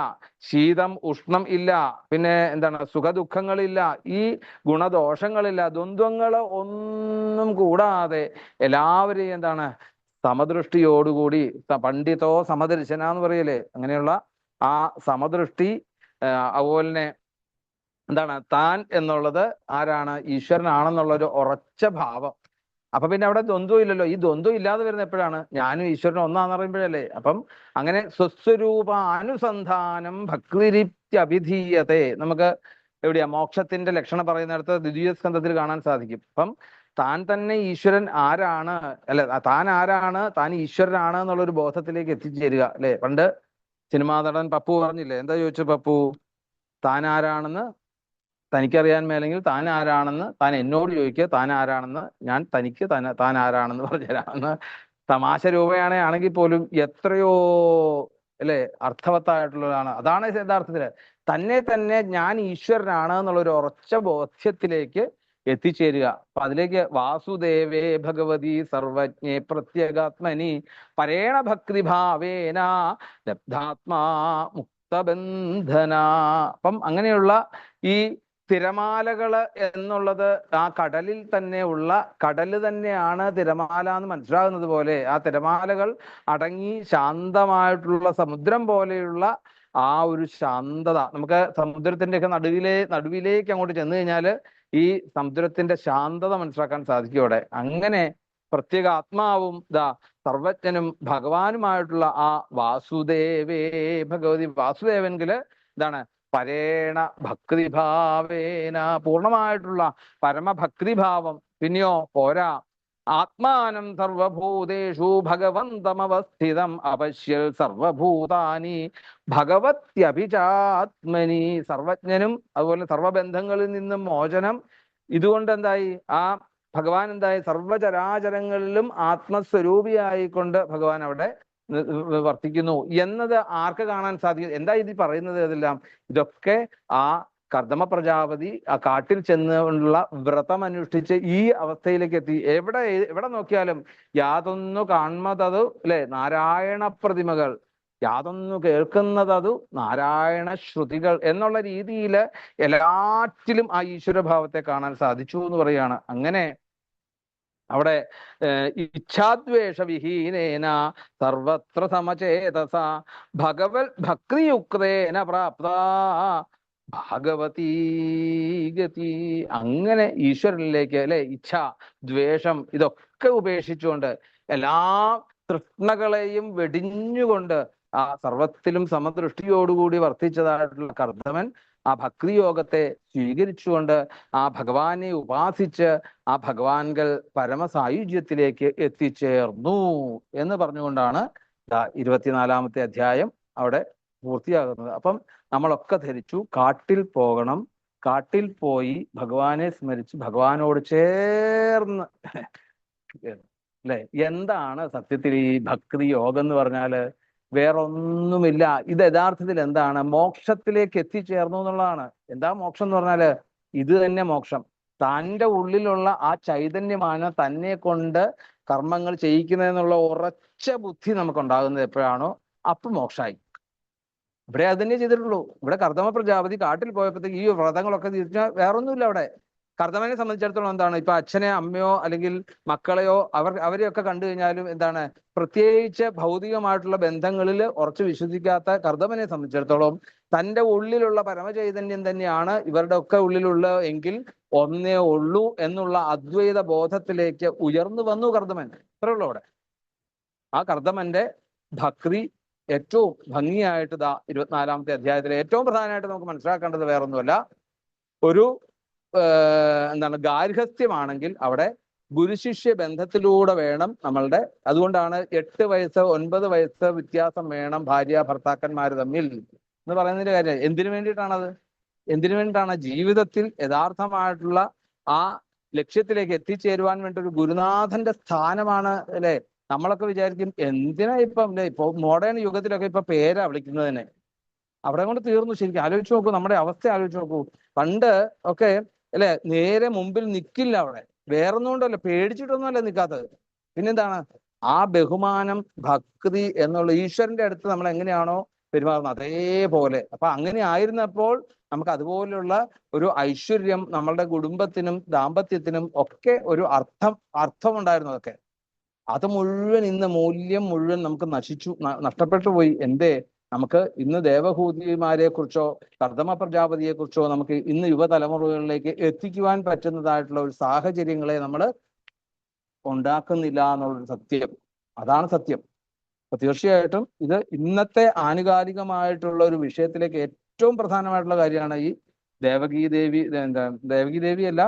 ശീതം ഉഷ്ണം ഇല്ല, പിന്നെ എന്താണ്, സുഖദുഃഖങ്ങളില്ല, ഈ ഗുണദോഷങ്ങളില്ല, ദ്വന്ദ്വങ്ങൾ ഒന്നും കൂടാതെ എല്ലാവരെയും എന്താണ്, സമദൃഷ്ടിയോടുകൂടി, പണ്ഡിതോ സമദർശന എന്ന് പറയല്ലേ, അങ്ങനെയുള്ള ആ സമദൃഷ്ടി. അതുപോലെ തന്നെ എന്താണ്, താൻ എന്നുള്ളത് ആരാണ്? ഈശ്വരനാണെന്നുള്ള ഒരു ഉറച്ച ഭാവം. അപ്പൊ പിന്നെ അവിടെ ദ്വന്ദ്വം ഇല്ലല്ലോ. ഈ ദ്വന്ദ്വം ഇല്ലാതെ വരുന്ന എപ്പോഴാണ്? ഞാനും ഈശ്വരനും ഒന്നാന്ന് പറയുമ്പോഴല്ലേ. അപ്പം അങ്ങനെ സ്വസ്വരൂപ അനുസന്ധാനം ഭക്തിരിത്യഭിധീയത്തെ നമുക്ക് എവിടെയാ മോക്ഷത്തിന്റെ ലക്ഷണം പറയുന്നിടത്ത് ദ്വിതീയ സ്കന്ധത്തിൽ കാണാൻ സാധിക്കും. അപ്പം താൻ തന്നെ ഈശ്വരൻ ആരാണ്, അല്ലെ, താൻ ആരാണ്, താൻ ഈശ്വരനാണ് എന്നുള്ളൊരു ബോധത്തിലേക്ക് എത്തിച്ചേരുക, അല്ലെ. പണ്ട് സിനിമാ നടൻ പപ്പു പറഞ്ഞില്ലേ, എന്താ ചോദിച്ചു പപ്പു? താൻ ആരാണെന്ന് തനിക്കറിയാൻ മേലെങ്കിൽ താൻ ആരാണെന്ന് താൻ എന്നോട് ചോദിക്കുക, താൻ ആരാണെന്ന് ഞാൻ തനിക്ക് താൻ ആരാണെന്ന് പറഞ്ഞുതരാമെന്ന്. തമാശ രൂപയാണെങ്കിൽ പോലും എത്രയോ, അല്ലെ, അർത്ഥവത്തായിട്ടുള്ളതാണ്. അതാണ് യഥാർത്ഥത്തില് തന്നെ തന്നെ ഞാൻ ഈശ്വരനാണ് എന്നുള്ളൊരു ഉറച്ച ബോധ്യത്തിലേക്ക് എത്തിച്ചേരുക. അപ്പൊ അതിലേക്ക് വാസുദേവേ ഭഗവതി സർവജ്ഞേ പ്രത്യേകാത്മനി പരേണ ഭക്തിഭാവേന ലബ്ധാത്മാ മുക്തബന്ധന. അപ്പം അങ്ങനെയുള്ള ഈ തിരമാലകള് എന്നുള്ളത് ആ കടലിൽ തന്നെ ഉള്ള, കടല് തന്നെയാണ് തിരമാല എന്ന് മനസ്സിലാകുന്നത് പോലെ, ആ തിരമാലകൾ അടങ്ങി ശാന്തമായിട്ടുള്ള സമുദ്രം പോലെയുള്ള ആ ഒരു ശാന്തത, നമുക്ക് സമുദ്രത്തിന്റെ ഒക്കെ നടുവിലേക്ക് അങ്ങോട്ട് ചെന്ന് കഴിഞ്ഞാല് ഈ സമുദ്രത്തിന്റെ ശാന്തത മനസ്സിലാക്കാൻ സാധിക്കും അവിടെ. അങ്ങനെ പ്രത്യേക ആത്മാവും സർവജ്ഞനും ഭഗവാനുമായിട്ടുള്ള ആ വാസുദേവേ ഭഗവതി വാസുദേവൻകില് എന്താണ്? പരേണ ഭക്തിഭാവേന, പൂർണ്ണമായിട്ടുള്ള പരമഭക്തിഭാവം. പിന്നെയോ പോരാ, ആത്മാനം സർവഭൂതേഷു ഭഗവന്തമവസ്ഥിതം അപശ്യൽ സർവഭൂതാനി ഭഗവത്യഭിചാത്മനി. സർവജ്ഞനും അതുപോലെ സർവബന്ധങ്ങളിൽ നിന്നും മോചനം. ഇതുകൊണ്ട് എന്തായി? ആ ഭഗവാൻ എന്തായി? സർവചരാചരങ്ങളിലും ആത്മസ്വരൂപിയായിക്കൊണ്ട് ഭഗവാൻ അവിടെ വർത്തിക്കുന്നു എന്നത് ആർക്ക് കാണാൻ സാധിക്കും? എന്താ ഇത് പറയുന്നത്? ഇതെല്ലാം ഇതൊക്കെ ആ കർദമ പ്രജാപതി ആ കാട്ടിൽ ചെന്നുള്ള വ്രതം അനുഷ്ഠിച്ച് ഈ അവസ്ഥയിലേക്ക് എത്തി. എവിടെ നോക്കിയാലും യാതൊന്നു കാൺമതതു, അല്ലെ, നാരായണ പ്രതിമകൾ, യാതൊന്നു കേൾക്കുന്നതതു നാരായണ ശ്രുതികൾ എന്നുള്ള രീതിയിൽ എല്ലാറ്റിലും ആ ഈശ്വരഭാവത്തെ കാണാൻ സാധിച്ചു എന്ന് പറയാണ്. അങ്ങനെ അവിടെ ഇച്ഛാദ്വേഷ വിഹീനേന സർവത്ര സമചേതസ ഭഗവത് ഭക്തിയുക്തേന പ്രാപ്ത ഭാഗവതീ ഗതി. അങ്ങനെ ഈശ്വരനിലേക്ക്, അല്ലെ, ഇച്ഛ ദ്വേഷം ഇതൊക്കെ ഉപേക്ഷിച്ചുകൊണ്ട് എല്ലാ തൃഷ്ണകളെയും വെടിഞ്ഞുകൊണ്ട് ആ സർവത്തിലും സമദൃഷ്ടിയോടുകൂടി വർത്തിച്ചതായിട്ടുള്ള കർദമൻ ആ ഭക്തിയോഗത്തെ സ്വീകരിച്ചുകൊണ്ട് ആ ഭഗവാനെ ഉപാസിച്ച് ആ ഭഗവാൻകൾ പരമസായുജ്യത്തിലേക്ക് എത്തിച്ചേർന്നു എന്ന് പറഞ്ഞുകൊണ്ടാണ് 24-ാമത്തെ അധ്യായം അവിടെ പൂർത്തിയാകുന്നത്. അപ്പം നമ്മളൊക്കെ ധരിച്ചു കാട്ടിൽ പോകണം, കാട്ടിൽ പോയി ഭഗവാനെ സ്മരിച്ച് ഭഗവാനോട് ചേർന്ന്, അല്ലെ. എന്താണ് സത്യത്തിൽ ഈ ഭക്തി യോഗം എന്ന് പറഞ്ഞാല്? വേറൊന്നുമില്ല. ഇത് യഥാർത്ഥത്തിൽ എന്താണ്? മോക്ഷത്തിലേക്ക് എത്തിച്ചേർന്നു എന്നുള്ളതാണ്. എന്താ മോക്ഷം എന്ന് പറഞ്ഞാല്? ഇത് തന്നെ മോക്ഷം. തൻ്റെ ഉള്ളിലുള്ള ആ ചൈതന്യമാണ് തന്നെ കൊണ്ട് കർമ്മങ്ങൾ ചെയ്യിക്കുന്നതെന്നുള്ള ഉറച്ച ബുദ്ധി നമുക്കുണ്ടാകുന്നത് എപ്പോഴാണോ അപ്പം മോക്ഷമായി. ഇവിടെ അത് തന്നെ ചെയ്തിട്ടുള്ളൂ. ഇവിടെ കർദമ പ്രജാപതി കാട്ടിൽ പോയപ്പോഴത്തേക്ക് ഈ വ്രതങ്ങളൊക്കെ തീർച്ചാൽ വേറൊന്നുമില്ല. അവിടെ കർദമനെ സംബന്ധിച്ചിടത്തോളം എന്താണ്, ഇപ്പൊ അച്ഛനെ അമ്മയോ അല്ലെങ്കിൽ മക്കളെയോ അവരെയൊക്കെ കണ്ടു കഴിഞ്ഞാലും എന്താണ്, പ്രത്യേകിച്ച് ഭൗതികമായിട്ടുള്ള ബന്ധങ്ങളിൽ ഉറച്ചു വിശ്വസിക്കാത്ത കർദമനെ സംബന്ധിച്ചിടത്തോളം തൻ്റെ ഉള്ളിലുള്ള പരമചൈതന്യം തന്നെയാണ് ഇവരുടെ ഒക്കെ ഉള്ളിലുള്ള എങ്കിൽ ഒന്നേ ഉള്ളൂ എന്നുള്ള അദ്വൈത ബോധത്തിലേക്ക് ഉയർന്നു വന്നു കർദമൻ. അത്രേ ഉള്ളൂ അവിടെ. ആ കർദമന്റെ ഭക്തി ഏറ്റവും ഭംഗിയായിട്ട് 24ാമത്തെ അധ്യായത്തിലെ ഏറ്റവും പ്രധാനമായിട്ട് നമുക്ക് മനസ്സിലാക്കേണ്ടത് വേറൊന്നുമല്ല, ഒരു എന്താണ് ഗാർഹസ്ഥ്യമാണെങ്കിൽ അവിടെ ഗുരുശിഷ്യ ബന്ധത്തിലൂടെ വേണം നമ്മളുടെ. അതുകൊണ്ടാണ് 8 വയസ്സ് 9 വയസ്സ് വ്യത്യാസം വേണം ഭാര്യ ഭർത്താക്കന്മാർ തമ്മിൽ എന്ന് പറയുന്നതിന്റെ കാര്യം. എന്തിനു വേണ്ടിയിട്ടാണത്? എന്തിനു വേണ്ടിയിട്ടാണ്? ജീവിതത്തിൽ യഥാർത്ഥമായിട്ടുള്ള ആ ലക്ഷ്യത്തിലേക്ക് എത്തിച്ചേരുവാൻ വേണ്ടി ഒരു ഗുരുനാഥന്റെ സ്ഥാനമാണ് അല്ലെ. നമ്മളൊക്കെ വിചാരിക്കും എന്തിനാ ഇപ്പം ഇപ്പൊ മോഡേൺ യുഗത്തിലൊക്കെ ഇപ്പൊ പേരാ വിളിക്കുന്നത് തന്നെ. അവിടെ കൊണ്ട് തീർന്നു. ശരിക്കും ആലോചിച്ച് നോക്കൂ, നമ്മുടെ അവസ്ഥ ആലോചിച്ച് നോക്കൂ. പണ്ട് ഒക്കെ അല്ലെ നേരെ മുമ്പിൽ നിൽക്കില്ല അവിടെ. വേറൊന്നും കൊണ്ടല്ല, പേടിച്ചിട്ടൊന്നുമല്ല നിൽക്കാത്തത്. പിന്നെന്താണ്? ആ ബഹുമാനം ഭക്തി എന്നുള്ള ഈശ്വരന്റെ അടുത്ത് നമ്മൾ എങ്ങനെയാണോ പെരുമാറുന്നത് അതേപോലെ. അപ്പൊ അങ്ങനെ ആയിരുന്നപ്പോൾ നമുക്ക് അതുപോലുള്ള ഒരു ഐശ്വര്യം നമ്മളുടെ കുടുംബത്തിനും ദാമ്പത്യത്തിനും ഒക്കെ ഒരു അർത്ഥമുണ്ടായിരുന്നു. അതൊക്കെ അത് മുഴുവൻ ഇന്ന് മൂല്യം മുഴുവൻ നമുക്ക് നഷ്ടപ്പെട്ടു പോയി. എന്തേ? നമുക്ക് ഇന്ന് ദേവഹൂതിമാരെ കുറിച്ചോ കർദമ പ്രജാപതിയെ കുറിച്ചോ നമുക്ക് ഇന്ന് യുവതലമുറകളിലേക്ക് എത്തിക്കുവാൻ പറ്റുന്നതായിട്ടുള്ള ഒരു സാഹചര്യങ്ങളെ നമ്മൾ ഉണ്ടാക്കുന്നില്ല എന്നുള്ളൊരു സത്യം. അതാണ് സത്യം. അപ്പൊ തീർച്ചയായിട്ടും ഇത് ഇന്നത്തെ ആനുകാലികമായിട്ടുള്ള ഒരു വിഷയത്തിലേക്ക് ഏറ്റവും പ്രധാനമായിട്ടുള്ള കാര്യമാണ് ഈ ദേവകീദേവി ദേവകീദേവിയല്ല,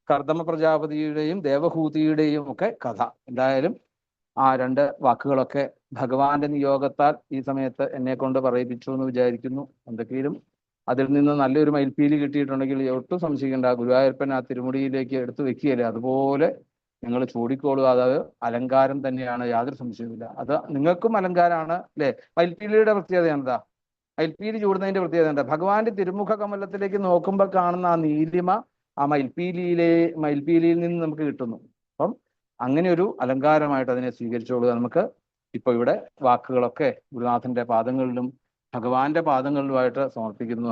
കർദമ പ്രജാപതിയുടെയും ദേവഹൂതിയുടെയും ഒക്കെ കഥ. എന്തായാലും ആ 2 വാക്കുകളൊക്കെ ഭഗവാന്റെ നിയോഗത്താൽ ഈ സമയത്ത് എന്നെ കൊണ്ട് പറയിപ്പിച്ചു എന്ന് വിചാരിക്കുന്നു. എന്തൊക്കെയും അതിൽ നിന്ന് നല്ലൊരു മയിൽപ്പീലി കിട്ടിയിട്ടുണ്ടെങ്കിൽ ഒട്ടും സംശയിക്കേണ്ട, ഗുരുവായൂരപ്പൻ ആ തിരുമുടിയിലേക്ക് എടുത്തു വെക്കുകയല്ലേ, അതുപോലെ നിങ്ങൾ ചൂടിക്കോളുക. അത് അലങ്കാരം തന്നെയാണ്, യാതൊരു സംശയവുമില്ല. അത് നിങ്ങൾക്കും അലങ്കാരമാണ് അല്ലെ. മയിൽപ്പീലിയുടെ പ്രത്യേകത എന്താ? മയിൽപ്പീലി ചൂടുന്നതിന്റെ പ്രത്യേകത എന്താ? ഭഗവാന്റെ തിരുമുഖ കമലത്തിലേക്ക് നോക്കുമ്പോൾ കാണുന്ന ആ നീലിമ ആ മയിൽപ്പീലിയിൽ നിന്ന് നമുക്ക് കിട്ടുന്നു. അപ്പം അങ്ങനെ ഒരു അലങ്കാരമായിട്ട് അതിനെ സ്വീകരിച്ചോളുക. നമുക്ക് ഇപ്പൊ ഇവിടെ വാക്കുകളൊക്കെ ഗുരുനാഥന്റെ പാദങ്ങളിലും ഭഗവാന്റെ പാദങ്ങളിലുമായിട്ട് സമർപ്പിക്കുന്നു.